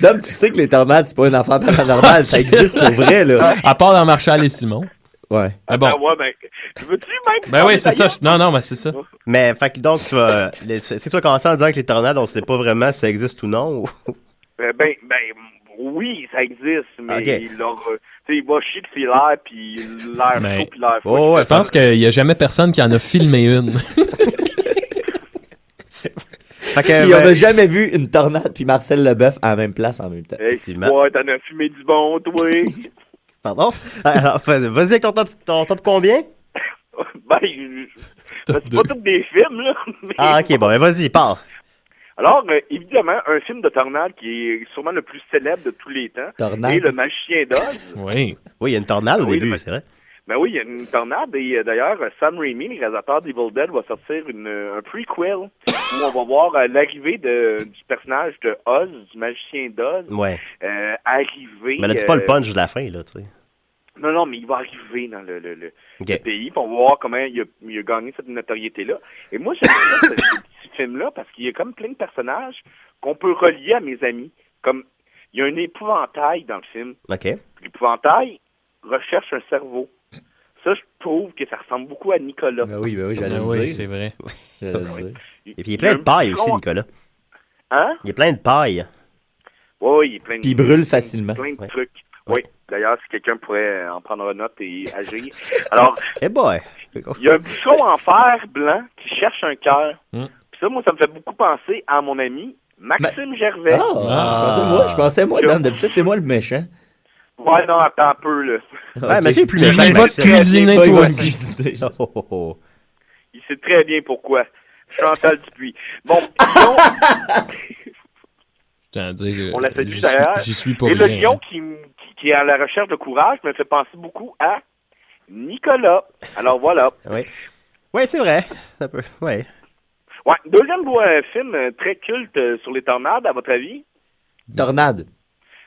Dom, tu sais que les tornades, c'est pas une affaire paranormale, ça existe pour vrai, là. À part dans Marshall et Simon. Ouais. Ah bon. Veux-tu même? Ben oui, c'est ça. Non, mais c'est ça. Mais, fait que donc, tu vas commencer en disant que les tornades, on sait pas vraiment si ça existe ou non? Oui, ça existe, mais il va chier que c'est l'air, puis l'air chaud, puis l'air froid. Je pense qu'il n'y a jamais personne qui en a filmé une. Puis on n'a jamais vu une tornade puis Marcel Leboeuf à la même place en même temps. Ouais, t'en as fumé du bon, toi. Pardon? Alors, vas-y avec ton top combien? C'est pas tous des films, là. Ah, ok, bon, vas-y, pars. Alors, évidemment, un film de tornade qui est sûrement le plus célèbre de tous les temps est Le Magicien d'Oz. Oui, il y a une tornade au début, c'est vrai. Ben oui, il y a une tornade et d'ailleurs, Sam Raimi, le réalisateur d'Evil Dead, va sortir un prequel où on va voir l'arrivée du personnage de Oz, du Magicien d'Oz, arriver... Mais là, dis pas le punch de la fin, là, tu sais. Non, mais il va arriver dans le pays, puis on va voir comment il a gagné cette notoriété-là. Et moi, j'aime ça, ce petit film-là, parce qu'il y a comme plein de personnages qu'on peut relier à mes amis. Comme, il y a un épouvantail dans le film. OK. L'épouvantail recherche un cerveau. Ça, je trouve que ça ressemble beaucoup à Nicolas. Ben oui, j'allais le dire. Oui, c'est vrai. Et puis il est plein de paille aussi, Nicolas. Hein? Il est plein de paille. Oui, il est plein de... Puis il brûle facilement. Plein de trucs. Oui. D'ailleurs, si quelqu'un pourrait en prendre note et agir. Alors, il y a un bouchon en fer blanc qui cherche un cœur. Puis ça, moi, ça me fait beaucoup penser à mon ami Maxime Gervais. Je pensais moi, d'habitude, c'est moi le méchant. Ouais, non, attends un peu, là. Ouais, mais c'est plus méchant. Il va te cuisiner, toi aussi. Il sait très bien pourquoi. Chantal Dupuis. Bon, on l'a fait juste derrière. J'y suis pour et rien. Le lion qui est à la recherche de courage me fait penser beaucoup à Nicolas. Alors voilà. Oui, c'est vrai. Ça peut. Ouais. Ouais, deuxième film très culte sur les tornades, à votre avis? Tornade.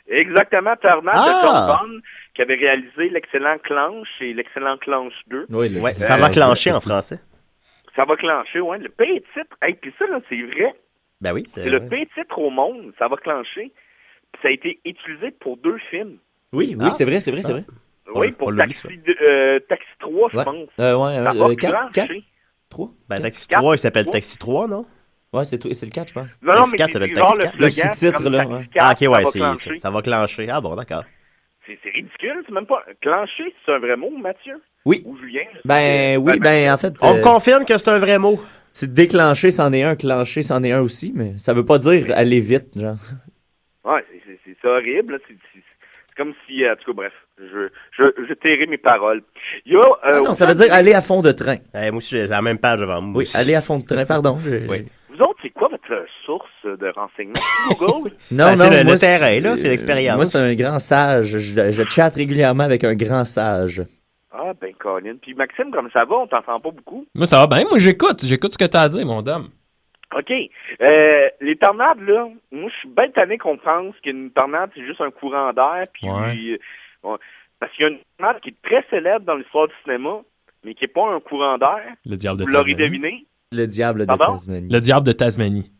Exactement, Tornade de John Bond, qui avait réalisé l'excellent Clanche et l'excellent Clanche 2. Oui, ça va clencher en français. Ça va clencher, ouais. Le pire titre, puis ça, là, c'est vrai. Ben oui, c'est le pire titre au monde, ça va clencher. Puis ça a été utilisé pour 2 films. Oui, c'est vrai. Oui, pour Taxi 3, je pense. Ouais, 4? 3? Ben, Taxi 3, il s'appelle Taxi 3, non? Ouais, c'est le 4, je pense. Non, mais 4 s'appelle genre Taxi 4. Le sous-titre, là. Ça va clencher. Ah bon, d'accord. C'est ridicule, c'est même pas... Clencher, c'est un vrai mot, Mathieu? Oui. Ou Julien? En fait... On me confirme que c'est un vrai mot. C'est déclencher, c'en est un. Clencher, c'en est un aussi, mais ça veut pas dire aller vite, genre. Ouais, c'est horrible, là. C'est comme si... En tout cas, bref, je tairai mes paroles. Il y a... non, ça veut dire aller à fond de train. Moi aussi, j'ai la même page devant moi. Oui, aller à fond de train, pardon. Oui. Vous autres, c'est quoi votre source de renseignements? Google? Non, c'est le terrain, là, c'est l'expérience. Moi, c'est un grand sage. Je chatte régulièrement avec un grand sage. Ah, ben, Colin. Puis Maxime, comme ça va? On t'entend pas beaucoup? Moi, ça va bien. Moi, j'écoute ce que t'as à dire, mon dame. OK. Les tornades, là, moi, je suis bien tanné qu'on pense qu'une tornade, c'est juste un courant d'air. Puis, parce qu'il y a une tornade qui est très célèbre dans l'histoire du cinéma, mais qui n'est pas un courant d'air. Le diable de Vous l'aurez Tasmanie. deviné? Le diable de Tasmanie. Le diable de Tasmanie.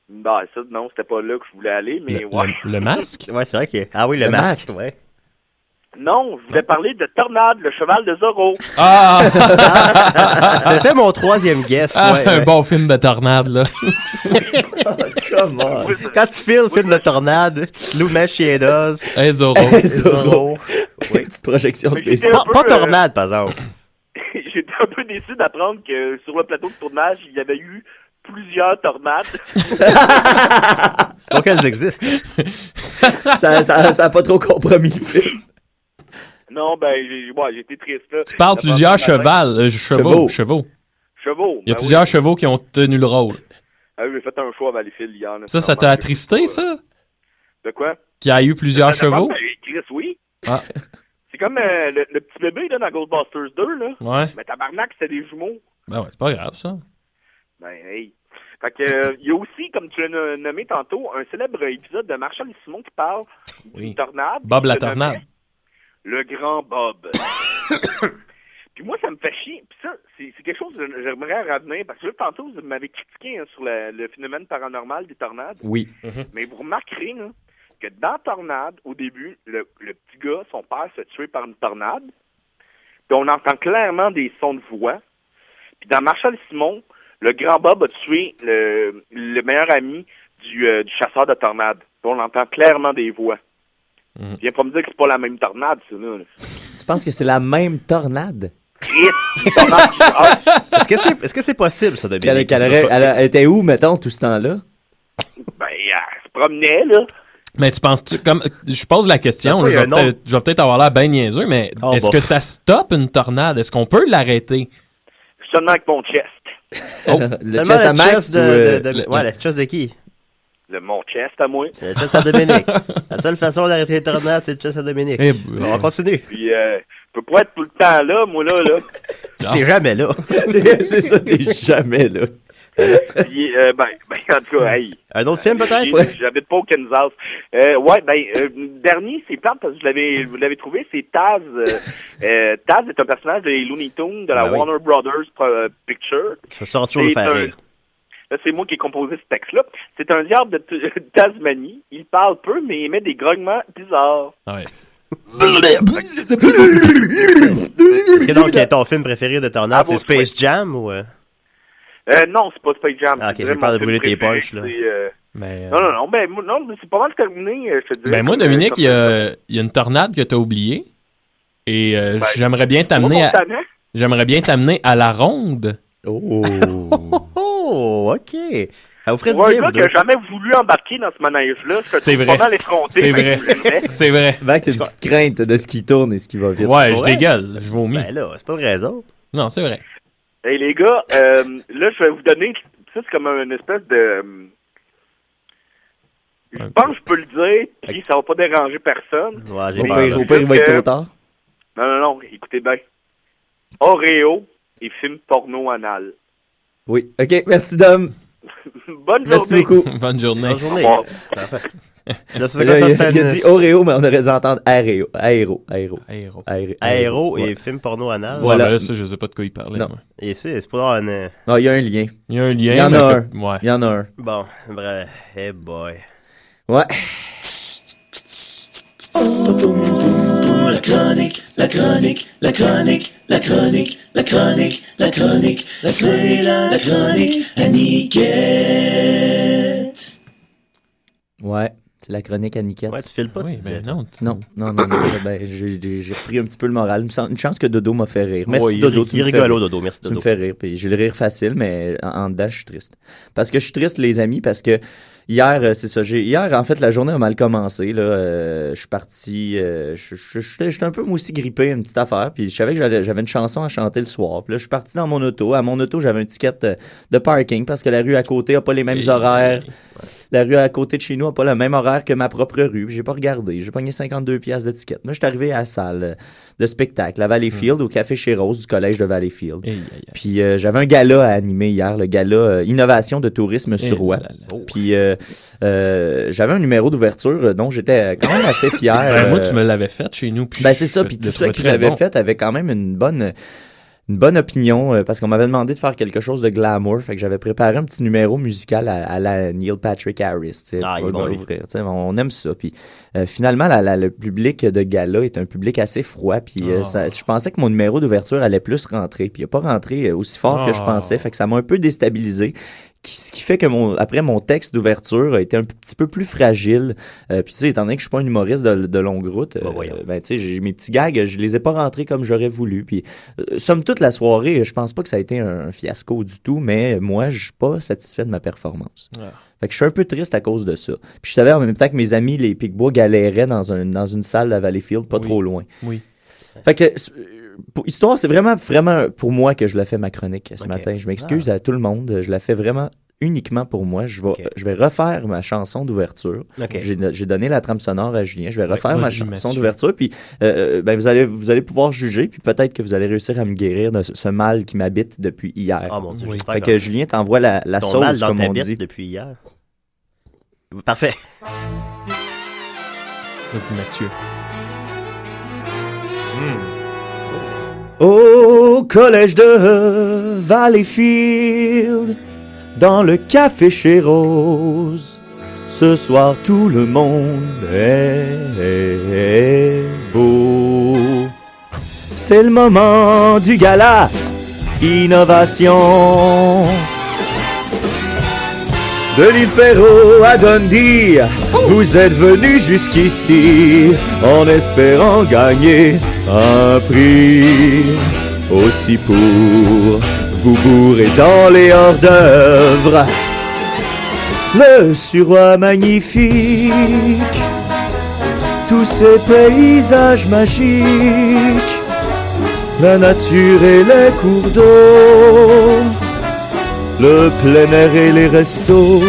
Ben, ça, non, c'était pas là que je voulais aller, mais le masque? Ouais, c'est vrai que... Ah oui, le masque, ouais. Non, je voulais parler de Tornade, le cheval de Zorro. Ah! C'était mon 3e guess. Un bon film de tornade, là. Comment? Quand tu files le film de tornade, tu te loues Machiedos. Hey, Zorro. Oui, petite projection spéciale. Pas tornade, par exemple. J'étais un peu déçu d'apprendre que sur le plateau de tournage, il y avait eu plusieurs tornades. Donc elles existent. Ça a pas trop compromis le film. Non, ben, j'ai été triste, là. Tu parles plusieurs chevaux. Il y a plusieurs chevaux qui ont tenu le rôle. Ah oui, j'ai fait un choix à Valleyfield hier. Là. Ça t'a attristé, ça? De quoi? Qu'il y a eu plusieurs chevaux? Chris, oui. Ah. C'est comme le petit bébé là, dans Ghostbusters 2, là. Ouais. Mais tabarnak, c'était des jumeaux. Ben ouais, c'est pas grave, ça. Ben, hey. Fait que, il y a aussi, comme tu l'as nommé tantôt, un célèbre épisode de Marshall et Simon qui parle d'une tornade. Bob la tornade. Le grand Bob. Puis moi, ça me fait chier. Puis ça, c'est quelque chose que j'aimerais revenir. Parce que là, tantôt, vous m'avez critiqué sur le phénomène paranormal des tornades. Oui. Mais vous remarquerez là, que dans Tornade, au début, le petit gars, son père, se tué par une tornade. Puis on entend clairement des sons de voix. Puis dans Marshall et Simon, le grand Bob a tué le meilleur ami du chasseur de tornades. Puis on entend clairement des voix. Viens pas me dire que c'est pas la même tornade, ça, là. Tu penses que c'est la même tornade? Est-ce que c'est possible, ça, de bien? Elle était où, mettons, tout ce temps-là? Ben, elle se promenait, là. Mais tu penses-tu, comme je pose la question, là, je vais peut-être avoir l'air bien niaiseur, mais est-ce que ça stoppe une tornade? Est-ce qu'on peut l'arrêter? Seulement avec mon chest. Le chest à Max? Le chest de qui? Mon chest à moi. Le chest à Dominique. La seule façon d'arrêter les tornades, c'est le chest à Dominique. On va continuer. Puis, je peux pas être tout le temps là, moi, là. T'es jamais là. C'est ça, t'es jamais là. Puis, en tout cas, hey. Un autre film, peut-être? J'habite pas au Kansas. Dernier, c'est plate parce que vous l'avez trouvé, c'est Taz. Taz est un personnage des Looney Tunes de la Warner Brothers Picture. Ça sort toujours le faire rire. Là, c'est moi qui ai composé ce texte-là. C'est un diable de Tasmanie. Il parle peu, mais il émet des grognements bizarres. Ouais. Est-ce que donc ton film préféré de tornade, c'est Space Jam ou... Non, c'est pas Space Jam. Ah, ok, j'ai peur de brûler tes punchs, là. Non, mais c'est pas mal terminé, je te dis. Ben moi, Dominique, il y a une tornade que t'as oubliée. Et j'aimerais bien t'amener à la ronde. Oh, OK. Ça vous ferait du bien, bien, un gars qui a jamais voulu embarquer dans ce manège-là, c'est vrai. Pas mal effronté. C'est vrai. C'est vrai. Max, c'est une petite crainte de ce qui tourne et ce qui va vite. Ouais, je dégueule, je vomis. Ben là, c'est pas une raison. Non, c'est vrai. Hey les gars, là, je vais vous donner, ça c'est comme une espèce de... Je pense que je peux le dire, puis ça va pas déranger personne. Ouais, j'ai peur. Au pire, il va être trop tard. Non, écoutez bien. Oreo et film porno anal. Oui. OK, merci, Dom. Bonne journée. Merci beaucoup. Bonne journée. Bonne journée. Bon. Là, il a dit Oreo, mais on aurait dû entendre Aéro. Aéro et ouais. film porno anal. Voilà. Ouais, là, ça, je sais pas de quoi il parlait. Non. Moi. Et c'est pas un... Non, il y a un lien. Il y a un lien. Il y en a un. Ouais. Il y en a un. Bon, bref. Hey boy. Ouais. La chronique, la chronique, la chronique, la chronique, la chronique, la chronique, c'est la chronique à Niquette. Ouais, c'est la chronique à Niquette. Ouais, tu files pas, oui, tu disais. non. Non. Ben, j'ai repris un petit peu le moral. Une chance que Dodo m'a fait rire. Merci, ouais, Dodo. Il rigolo, Dodo. Merci, Tu Dodo. me fais rire. Puis j'ai le rire facile, mais en dedans, je suis triste. Parce que je suis triste, les amis, parce que hier, c'est ça. Hier, en fait, la journée a mal commencé. Là, je suis parti. J'étais un peu, moi aussi, grippé, une petite affaire. Puis je savais que j'avais une chanson à chanter le soir. Puis là, je suis parti dans mon auto. À mon auto, j'avais un ticket de parking parce que la rue à côté n'a pas les mêmes horaires. La rue à côté de chez nous n'a pas le même horaire que ma propre rue. J'ai pas regardé. J'ai pogné 52$ de ticket. Moi, je suis arrivé à la salle de spectacle à Valleyfield, au Café chez Rose du collège de Valleyfield. Puis j'avais un gala à animer hier, le gala Innovation de tourisme sur Roi. Puis j'avais un numéro d'ouverture dont j'étais quand même assez fier. Moi, tu me l'avais fait chez nous. Ben c'est ça. Puis tous ceux qui l'avaient fait avaient quand même une bonne opinion parce qu'on m'avait demandé de faire quelque chose de glamour. Fait que j'avais préparé un petit numéro musical à la Neil Patrick Harris. On aime ça. Puis finalement, le public de gala est un public assez froid. Puis je pensais que mon numéro d'ouverture allait plus rentrer. Puis il n'a pas rentré aussi fort que je pensais. Fait que ça m'a un peu déstabilisé. Ce qui fait que après mon texte d'ouverture a été un petit peu plus fragile. Puis tu sais, étant donné que je suis pas un humoriste de longue route, ben tu sais, mes petits gags, je les ai pas rentrés comme j'aurais voulu. Puis somme toute la soirée, je pense pas que ça a été un fiasco du tout, mais moi, je suis pas satisfait de ma performance. Fait que je suis un peu triste à cause de ça. Puis je savais en même temps que mes amis, les Picbois, galéraient dans une salle à Valleyfield, pas trop loin. Oui. Fait que histoire, c'est vraiment pour moi que je la fais ma chronique ce matin. Je m'excuse à tout le monde. Je la fais vraiment uniquement pour moi. Je vais refaire ma chanson d'ouverture. J'ai donné la trame sonore à Julien. Je vais refaire ma chanson d'ouverture. Puis ben vous allez pouvoir juger. Puis peut-être que vous allez réussir à me guérir de ce mal qui m'habite depuis hier. Ah mon Dieu. Fait que Julien t'envoie la sauce, mal dans comme on ta dit. bite depuis hier. Parfait. Vas-y, Mathieu. Au collège de Valleyfield, dans le café chez Rose, ce soir tout le monde est beau. C'est le moment du gala Innovation. De l'île Perrault à Dundee, vous êtes venus jusqu'ici en espérant gagner un prix. Aussi pour vous bourrer dans les hors-d'œuvre, le suroît magnifique, tous ces paysages magiques, la nature et les cours d'eau, le plein air et les restos.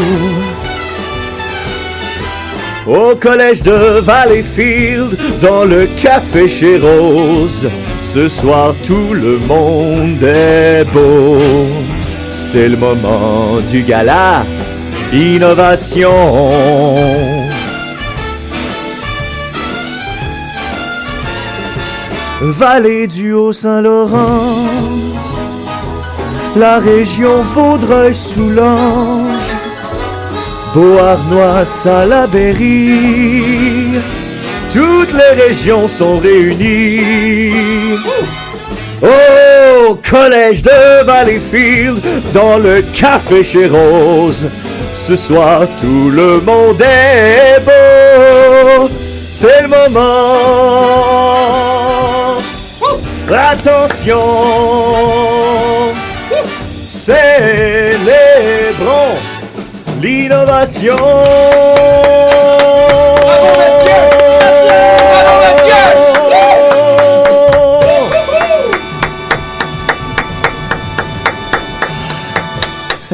Au collège de Valleyfield, dans le café chez Rose, ce soir tout le monde est beau. C'est le moment du gala Innovation. Vallée du Haut-Saint-Laurent, la région Vaudreuil-Soulanges, Beauharnois, Salaberry, toutes les régions sont réunies. Au collège de Valleyfield, dans le café chez Rose, ce soir tout le monde est beau. C'est le moment. Attention, célébrons l'innovation. Bravo Mathieu! Bravo Mathieu!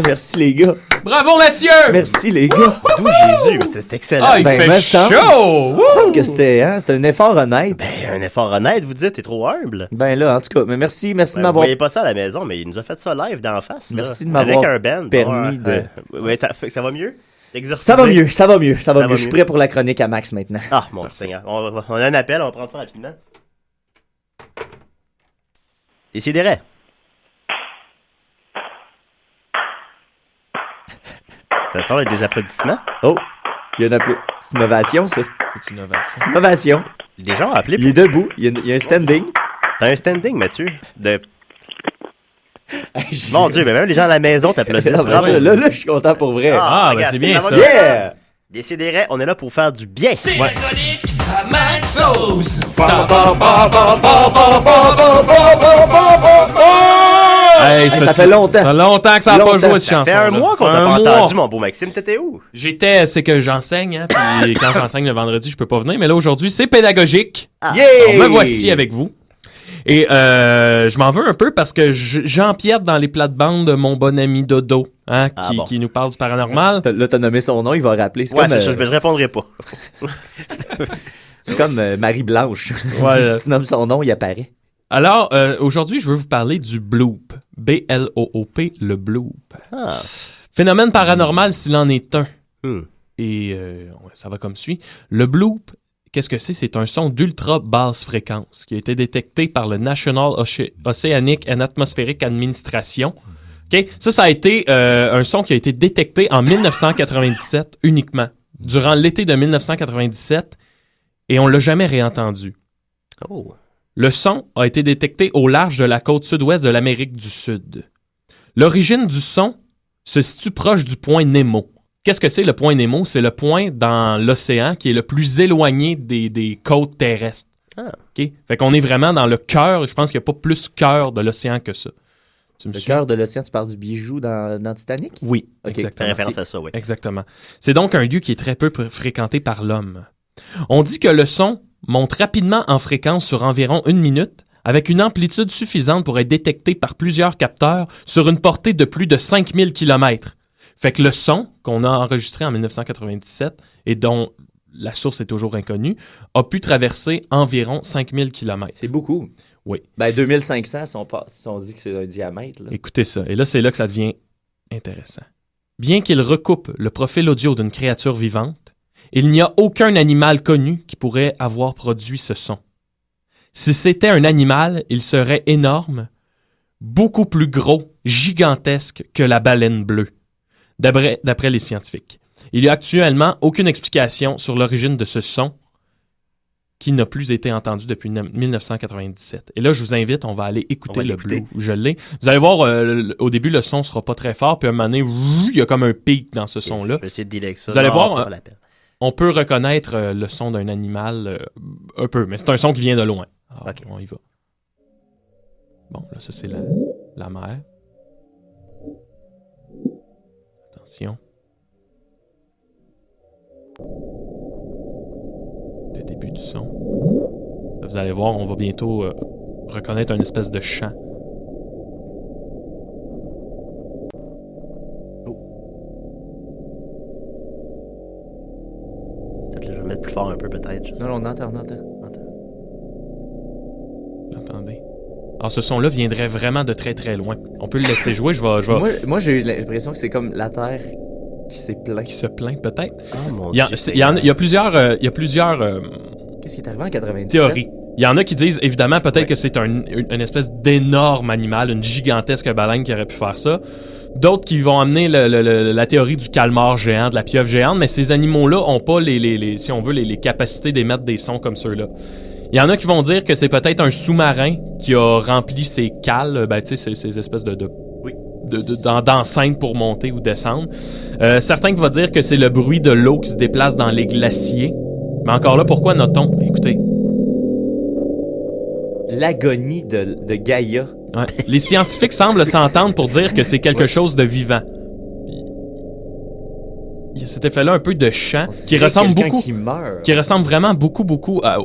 Merci les gars. Bravo, Mathieu! Merci, les gars. D'où Jésus, c'est excellent. Ah, il fait chaud! Il me semble que c'était un effort honnête. Un effort honnête, vous dites, t'es trop humble. Ben là, en tout cas, mais merci de m'avoir... Vous voyez pas ça à la maison, mais il nous a fait ça live d'en face. Merci là, de m'avoir avec un band, permis de... Ouais, ça va mieux? Ça va mieux. Je suis prêt pour la chronique à Max maintenant. Ah, mon Seigneur. On a un appel, on va prendre ça rapidement. Décidérez. Ça sort avec des applaudissements. Oh, il y a c'est innovation, ça. C'est innovation. C'est innovation. Des gens ont appelé. Il est debout. Il y a un standing. T'as un standing, Mathieu. Mon Dieu, mais même les gens à la maison t'applaudissent. Là, je suis content pour vrai. Ben c'est bien ça. Yeah! Décidérez, on est là pour faire du bien. C'est la chronique à Maxos. Hey, ça fait longtemps. Ça fait longtemps que ça n'a pas joué cette chanson. Ça fait un mois qu'on t'a pas entendu, mon beau Maxime. T'étais où? C'est que j'enseigne, hein, puis quand j'enseigne le vendredi, je peux pas venir. Mais là, aujourd'hui, c'est pédagogique. Yeah! Alors, me voici avec vous. Et je m'en veux un peu parce que j'empiète dans les plates-bandes de mon bon ami Dodo, hein, qui nous parle du paranormal. Là, t'as nommé son nom, il va rappeler. C'est comme, je répondrai pas. C'est comme Marie-Blanche. Ouais, si tu nommes son nom, il apparaît. Alors, aujourd'hui, je veux vous parler du bloop. B-L-O-O-P, le bloop. Phénomène paranormal s'il en est un. Et ça va comme suit. Le bloop, qu'est-ce que c'est? C'est un son d'ultra basse fréquence qui a été détecté par le National Oceanic and Atmospheric Administration. Okay? Ça a été un son qui a été détecté en 1997 uniquement, durant l'été de 1997, et on l'a jamais réentendu. Oh. Le son a été détecté au large de la côte sud-ouest de l'Amérique du Sud. L'origine du son se situe proche du point Nemo. Qu'est-ce que c'est le point Nemo? C'est le point dans l'océan qui est le plus éloigné des côtes terrestres. Okay? Fait qu'on est vraiment dans le cœur. Je pense qu'il n'y a pas plus cœur de l'océan que ça. Le cœur de l'océan, tu parles du bijou dans Titanic? Oui, okay. Exactement. Référence à ça, oui. Exactement. C'est donc un lieu qui est très peu fréquenté par l'homme. On dit que le son monte rapidement en fréquence sur environ 1 minute, avec une amplitude suffisante pour être détecté par plusieurs capteurs sur une portée de plus de 5000 km. Fait que le son qu'on a enregistré en 1997 et dont la source est toujours inconnue, a pu traverser environ 5000 km. C'est beaucoup. Oui. 2500 si on dit que c'est un diamètre. Là. Écoutez ça. Et là, c'est là que ça devient intéressant. Bien qu'il recoupe le profil audio d'une créature vivante, il n'y a aucun animal connu qui pourrait avoir produit ce son. Si c'était un animal, il serait énorme, beaucoup plus gros, gigantesque que la baleine bleue, d'après les scientifiques. Il n'y a actuellement aucune explication sur l'origine de ce son qui n'a plus été entendu depuis 1997. Et là, je vous invite, on va aller écouter le blue. Je l'ai. Vous allez voir, au début, le son ne sera pas très fort, puis à un moment donné, il y a comme un pic dans ce son-là. Je vais essayer de dealer avec ça. Vous allez voir, on peut reconnaître le son d'un animal un peu, mais c'est un son qui vient de loin. Alors, on y va. Bon, là, ça, c'est la mer. Attention. Le début du son. Là, vous allez voir, on va bientôt reconnaître une espèce de chant. Peut-être que je vais mettre plus fort un peu, peut-être. Non, on entend. Attendez. Alors, ce son-là viendrait vraiment de très, très loin. On peut le laisser jouer. Moi, j'ai eu l'impression que c'est comme la Terre qui s'est plaint. Qui se plaint, peut-être. Oh, mon Dieu. Il y a plusieurs... Qu'est-ce qui est arrivé en 97? Théories. Il y en a qui disent, évidemment, peut-être que c'est une espèce d'énorme animal, une gigantesque baleine qui aurait pu faire ça. D'autres qui vont amener la théorie du calmar géant, de la pieuvre géante, mais ces animaux-là n'ont pas, si on veut, les capacités d'émettre des sons comme ceux-là. Il y en a qui vont dire que c'est peut-être un sous-marin qui a rempli ses cales, tu sais, ces espèces d'enceintes pour monter ou descendre. Certains qui vont dire que c'est le bruit de l'eau qui se déplace dans les glaciers. Mais encore là, pourquoi notons? Écoutez. L'agonie de Gaïa. Ouais. Les scientifiques semblent s'entendre pour dire que c'est quelque chose de vivant. Il y a cet effet-là un peu de chant qui ressemble beaucoup, qui ressemble vraiment beaucoup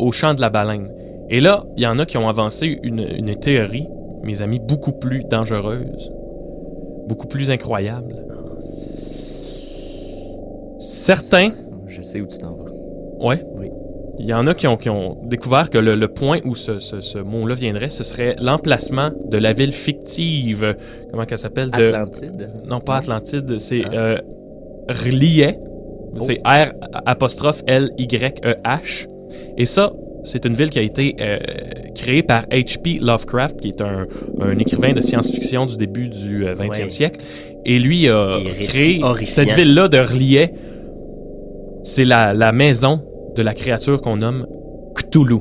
au chant de la baleine. Et là, il y en a qui ont avancé une théorie, mes amis, beaucoup plus dangereuse, beaucoup plus incroyable. Certains... Je sais où tu t'en vas. Ouais. Oui. Il y en a qui ont découvert que le point où ce mot-là viendrait, ce serait l'emplacement de la ville fictive. Comment qu'elle s'appelle? Atlantide? Non, pas Atlantide, c'est R'lyeh. C'est R''L-Y-E-H. Et ça, c'est une ville qui a été créée par H.P. Lovecraft, qui est un écrivain de science-fiction du début du 20e siècle. Et lui a créé cette ville-là de R'lyeh. C'est la maison de la créature qu'on nomme Cthulhu.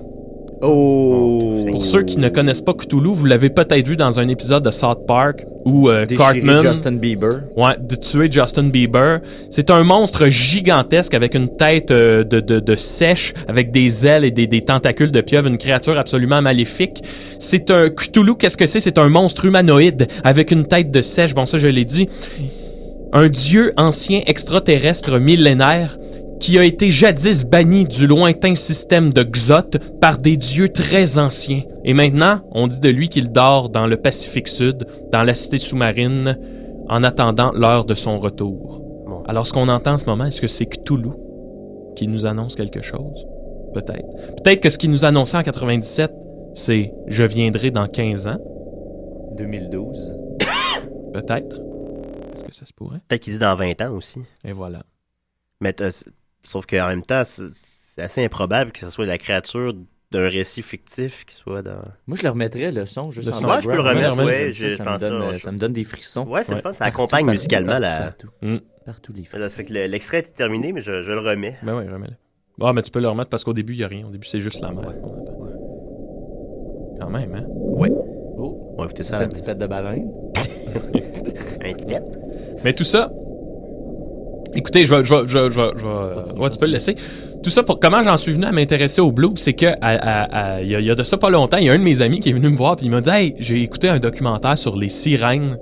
Oh! Pour ceux qui ne connaissent pas Cthulhu, vous l'avez peut-être vu dans un épisode de South Park où Cartman... Justin Bieber. Ouais, de tuer Justin Bieber. C'est un monstre gigantesque avec une tête de sèche, avec des ailes et des tentacules de pieuvre, une créature absolument maléfique. C'est un Cthulhu, qu'est-ce que c'est? C'est un monstre humanoïde avec une tête de sèche. Bon, ça, je l'ai dit. Un dieu ancien extraterrestre millénaire qui a été jadis banni du lointain système de Xoth par des dieux très anciens. Et maintenant, on dit de lui qu'il dort dans le Pacifique Sud, dans la cité sous-marine, en attendant l'heure de son retour. Bon. Alors, ce qu'on entend en ce moment, est-ce que c'est Cthulhu qui nous annonce quelque chose? Peut-être. Peut-être que ce qu'il nous annonçait en 97, c'est « Je viendrai dans 15 ans ». 2012. Peut-être. Est-ce que ça se pourrait? Peut-être qu'il dit dans 20 ans aussi. Et voilà. Mais sauf qu'en même temps, c'est assez improbable que ce soit la créature d'un récit fictif qui soit dans... Moi, je le remettrais, le son, juste en background. Je peux le remettre, ouais, ça me donne des frissons. Ouais, c'est le fun, ça accompagne musicalement partout. Partout les frissons. Ça fait que l'extrait est terminé, mais je le remets. Ben oui, remets-le. Bon, mais tu peux le remettre parce qu'au début, il n'y a rien. Au début, c'est juste la mer. Quand même, hein? Ouais. Oh, on va écouter ça. C'est un petit pet de baleine. Un petit pet. Mais tout ça... Écoutez, je vais... Ouais, tu peux le laisser. Tout ça, pour comment j'en suis venu à m'intéresser au blues, c'est que il y a de ça pas longtemps, il y a un de mes amis qui est venu me voir et il m'a dit « Hey, j'ai écouté un documentaire sur les sirènes. »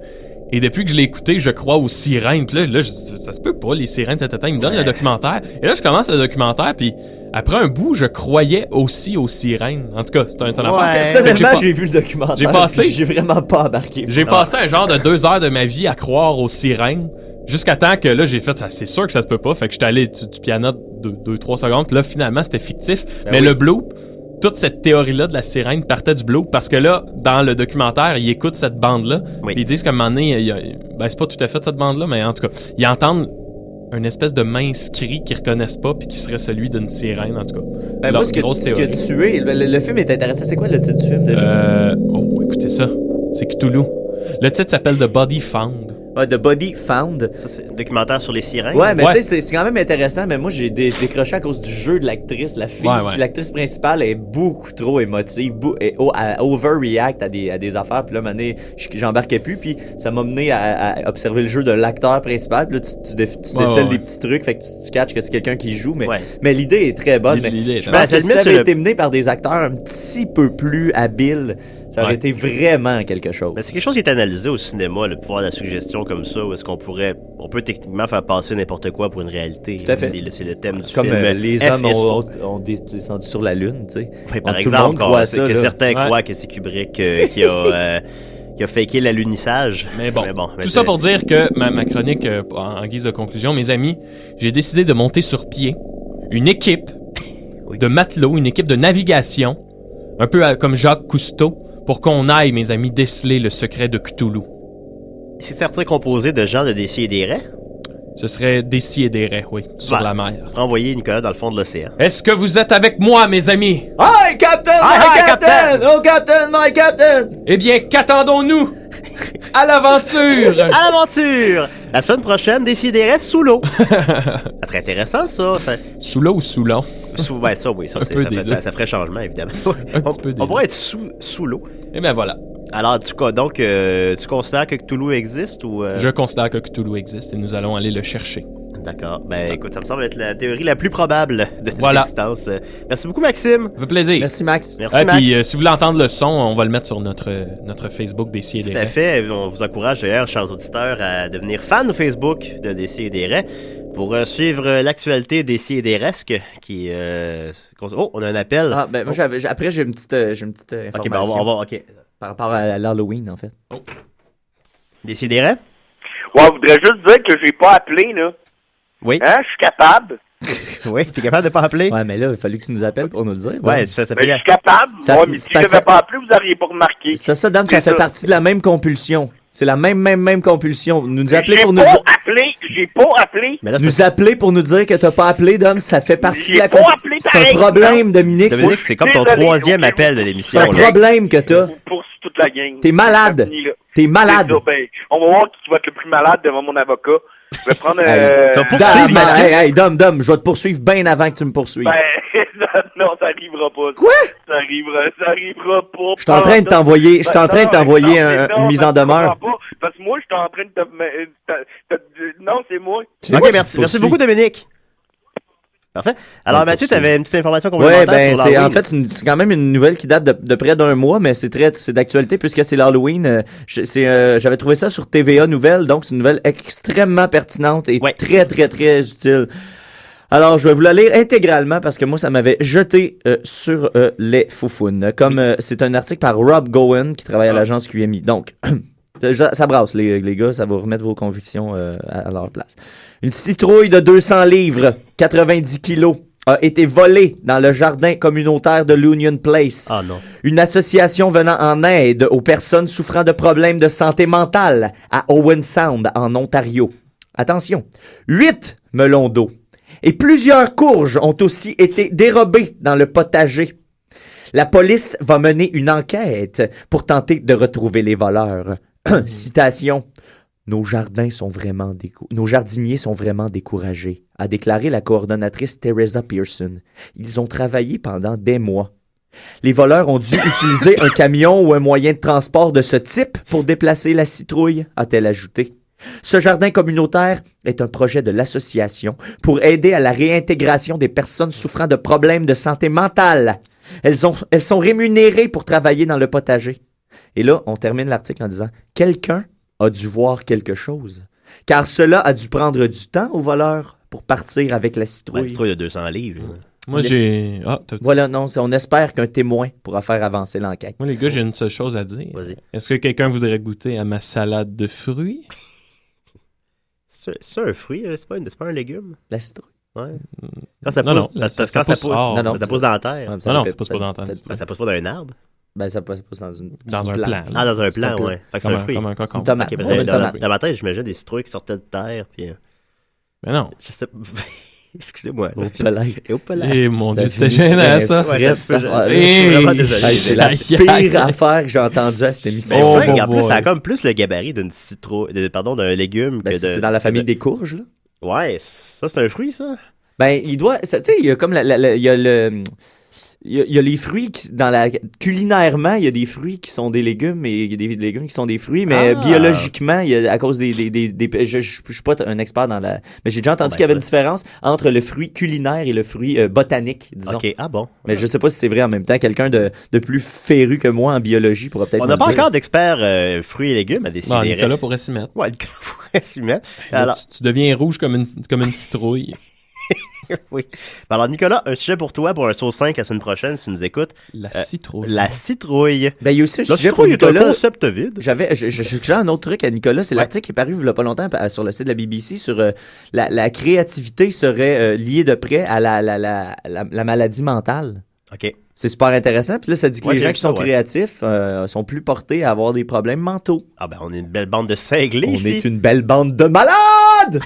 Et depuis que je l'ai écouté, je crois aux sirènes. Puis là je dis « Ça se peut pas, les sirènes, il me donne le documentaire. » Et là, je commence le documentaire, puis après un bout, je croyais aussi aux sirènes. En tout cas, c'est un affaire. Personnellement, j'ai vu le documentaire. J'ai vraiment pas embarqué. J'ai passé un genre de 2 heures de ma vie à croire aux sirènes. Jusqu'à temps que là, j'ai fait ça, c'est sûr que ça se peut pas. Fait que j'étais allé du piano 2-3 secondes. Puis là, finalement, c'était fictif. Mais le bloop, toute cette théorie-là de la sirène partait du bloop. Parce que là, dans le documentaire, ils écoutent cette bande-là. Puis ils disent qu'à un moment donné, c'est pas tout à fait cette bande-là, mais en tout cas, ils entendent une espèce de mince cri qu'ils reconnaissent pas puis qui serait celui d'une sirène, en tout cas. Moi, ce que tu es... Le film est intéressant. C'est quoi le titre du film, déjà? Écoutez ça. C'est Cthulhu. Le titre s'appelle The Body Found. The Body Found. Ça, c'est un documentaire sur les sirènes. Ouais, mais tu sais, c'est quand même intéressant. Mais moi, j'ai décroché à cause du jeu de l'actrice. La fille, l'actrice principale est beaucoup trop émotive, elle overreact à des affaires. Puis là, à un moment donné, j'embarquais plus. Puis ça m'a mené à observer le jeu de l'acteur principal. Puis là, tu décèles des petits trucs. Fait que tu catches que c'est quelqu'un qui joue. Mais l'idée est très bonne. Je pense que si ça avait été mené par des acteurs un petit peu plus habiles, ça aurait été vraiment quelque chose. Mais c'est quelque chose qui est analysé au cinéma, le pouvoir de la suggestion comme ça, où est-ce qu'on peut techniquement faire passer n'importe quoi pour une réalité. Tout à fait. C'est le thème du comme film. Comme les hommes ont descendu sur la Lune, tu sais. Oui, par exemple, certains croient que c'est Kubrick qui a faké l'alunissage. Mais bon, tout ça pour dire que ma chronique, en guise de conclusion, mes amis, j'ai décidé de monter sur pied une équipe de matelots, une équipe de navigation, un peu comme Jacques Cousteau, pour qu'on aille, mes amis, déceler le secret de Cthulhu. C'est certain composé de gens de Décideret? Ce serait Décideret, oui, sur la mer. Renvoyer Nicolas dans le fond de l'océan. Est-ce que vous êtes avec moi, mes amis? Hi, Captain! Hi, Captain! Oh, Captain, my Captain! Eh bien, qu'attendons-nous? À l'aventure! À l'aventure! La semaine prochaine, Décideret sous l'eau. Ça serait intéressant, ça. Sous l'eau ou sous l'eau? Ça ferait changement, évidemment. On pourrait être sous l'eau. Eh bien, voilà. Alors, tu considères que Cthulhu existe ou... Je considère que Cthulhu existe et nous allons aller le chercher. D'accord. Ben, écoute, ça me semble être la théorie la plus probable de l'existence. Merci beaucoup, Maxime. Ça fait plaisir. Merci, Max. Merci, Max. Puis, si vous voulez entendre le son, on va le mettre sur notre Facebook Décideret. Tout à fait. On vous encourage, d'ailleurs, chers auditeurs, à devenir fan Facebook de Décideret pour suivre l'actualité Décideresque qui... Oh, on a un appel. Ah, ben, moi, après, j'ai une petite information. OK, ben, on va... OK. Par rapport à l'Halloween, en fait. Décideret? Ouais, je voudrais juste dire que j'ai pas appelé, là. Oui. Hein, je suis capable. Oui, t'es capable de pas appeler? Ouais, mais là, il a fallu que tu nous appelles pour nous le dire. Ouais, ça fait... Je suis capable. Ça, mais si je n'avais pas appelé, vous n'auriez pas remarqué. Ça, Dame, ça fait partie de la même compulsion. C'est la même compulsion. Nous appeler pour nous dire... J'ai pas appelé. Nous appeler pour nous dire que t'as pas appelé, Dom, ça fait partie de la compulsion. C'est un problème, Dominique. Dominique, c'est comme ton troisième appel de l'émission. C'est un problème que t'as. Pour toute la gang. T'es malade. T'es malade. Ben, on va voir qui va être le plus malade devant mon avocat. Je vais prendre... Hey, Dom, je vais te poursuivre bien avant que tu me poursuives. Ben, non, ça arrivera pas. Quoi? Ça arrivera pas. Je suis en train de t'envoyer une mise en demeure. Parce que moi, je suis en train de non, c'est moi. Ok, merci beaucoup, Dominique. Parfait. Alors, Mathieu, tu avais une petite information complémentaire sur l'Halloween. En fait, c'est quand même une nouvelle qui date de près d'un mois, mais c'est d'actualité puisque c'est l'Halloween. J'avais trouvé ça sur TVA Nouvelles, donc c'est une nouvelle extrêmement pertinente et très, très, très utile. Alors, je vais vous la lire intégralement parce que moi, ça m'avait jeté sur les foufounes. Comme c'est un article par Rob Gowen qui travaille à l'agence QMI. Donc... ça brasse, les gars, ça va remettre vos convictions à leur place. Une citrouille de 200 livres, 90 kilos, a été volée dans le jardin communautaire de l'Union Place. Ah non. Une association venant en aide aux personnes souffrant de problèmes de santé mentale à Owen Sound, en Ontario. Attention, 8 melons d'eau et plusieurs courges ont aussi été dérobées dans le potager. La police va mener une enquête pour tenter de retrouver les voleurs. Citation. Nos jardiniers sont vraiment découragés, a déclaré la coordonnatrice Teresa Pearson. Ils ont travaillé pendant des mois. Les voleurs ont dû utiliser un camion ou un moyen de transport de ce type pour déplacer la citrouille, a-t-elle ajouté. Ce jardin communautaire est un projet de l'association pour aider à la réintégration des personnes souffrant de problèmes de santé mentale. Elles sont rémunérées pour travailler dans le potager. Et là, on termine l'article en disant « Quelqu'un a dû voir quelque chose, car cela a dû prendre du temps aux voleurs pour partir avec la citrouille. » La citrouille de 200 livres. Moi, j'ai... Voilà, non, on espère qu'un témoin pourra faire avancer l'enquête. Moi, les gars, j'ai une seule chose à dire. Vas-y. Est-ce que quelqu'un voudrait goûter à ma salade de fruits? C'est un fruit, c'est pas un légume. La citrouille. Ouais. Quand ça pousse, ça pousse dans la terre. Non, ça pousse pas dans la terre. Ça pousse pas dans un arbre. Ben, ça pousse dans un plant. Ah, dans un plant, ouais. Fait que c'est un fruit. Comme un cocon. C'est une tomate. Dans ma tête, j'imagine des citrouilles qui sortaient de terre. Puis... Mais non. Je sais... Excusez-moi. Au palais. Eh mon Dieu, c'était gênant, ça. Je suis vraiment désolé. C'est la pire affaire que j'ai entendue à cette émission. En plus, ça a comme plus le gabarit d'un légume que de... C'est dans la famille des courges, là. Ouais, ça, c'est un fruit, ça? Ben, il doit... Tu sais, il y a comme il y a le... Il y a les fruits culinairement, il y a des fruits qui sont des légumes et il y a des légumes qui sont des fruits, mais biologiquement, il y a à cause des je suis pas un expert dans la, mais j'ai déjà entendu qu'il y avait une différence entre le fruit culinaire et le fruit botanique, disons. OK, ah bon. Mais je sais pas si c'est vrai en même temps. Quelqu'un de plus féru que moi en biologie pourra peut-être. On n'a pas encore d'experts fruits et légumes à décider. Non, Nicolas pourrait s'y mettre. Ouais, Nicolas pourrait s'y mettre. Alors, tu deviens rouge comme une citrouille. Oui. Alors, Nicolas, un sujet pour toi pour un sauce 5 la semaine prochaine, si tu nous écoutes. La citrouille. La citrouille. Ben, il y a aussi un sujet pour Nicolas. C'est un concept vide. J'ai un autre truc à Nicolas. C'est l'article qui est paru il n'y a pas longtemps sur le site de la BBC sur la créativité serait liée de près à la maladie mentale. OK. C'est super intéressant. Puis là, ça dit que les gens qui sont créatifs sont plus portés à avoir des problèmes mentaux. Ah ben, on est une belle bande de cinglés ici. On est une belle bande de malades!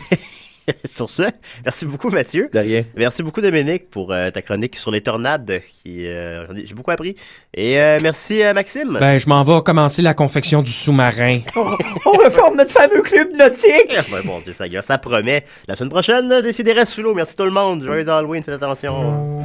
Sur ce, merci beaucoup Mathieu. De rien. Merci beaucoup Dominique pour ta chronique sur les tornades. J'ai beaucoup appris. Et merci Maxime. Ben, je m'en vais commencer la confection du sous-marin. On reforme notre fameux club nautique. Ben, bon Dieu, ça promet. La semaine prochaine, Décidérez sous l'eau. Merci tout le monde. Joyeux Halloween, faites attention.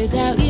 without you.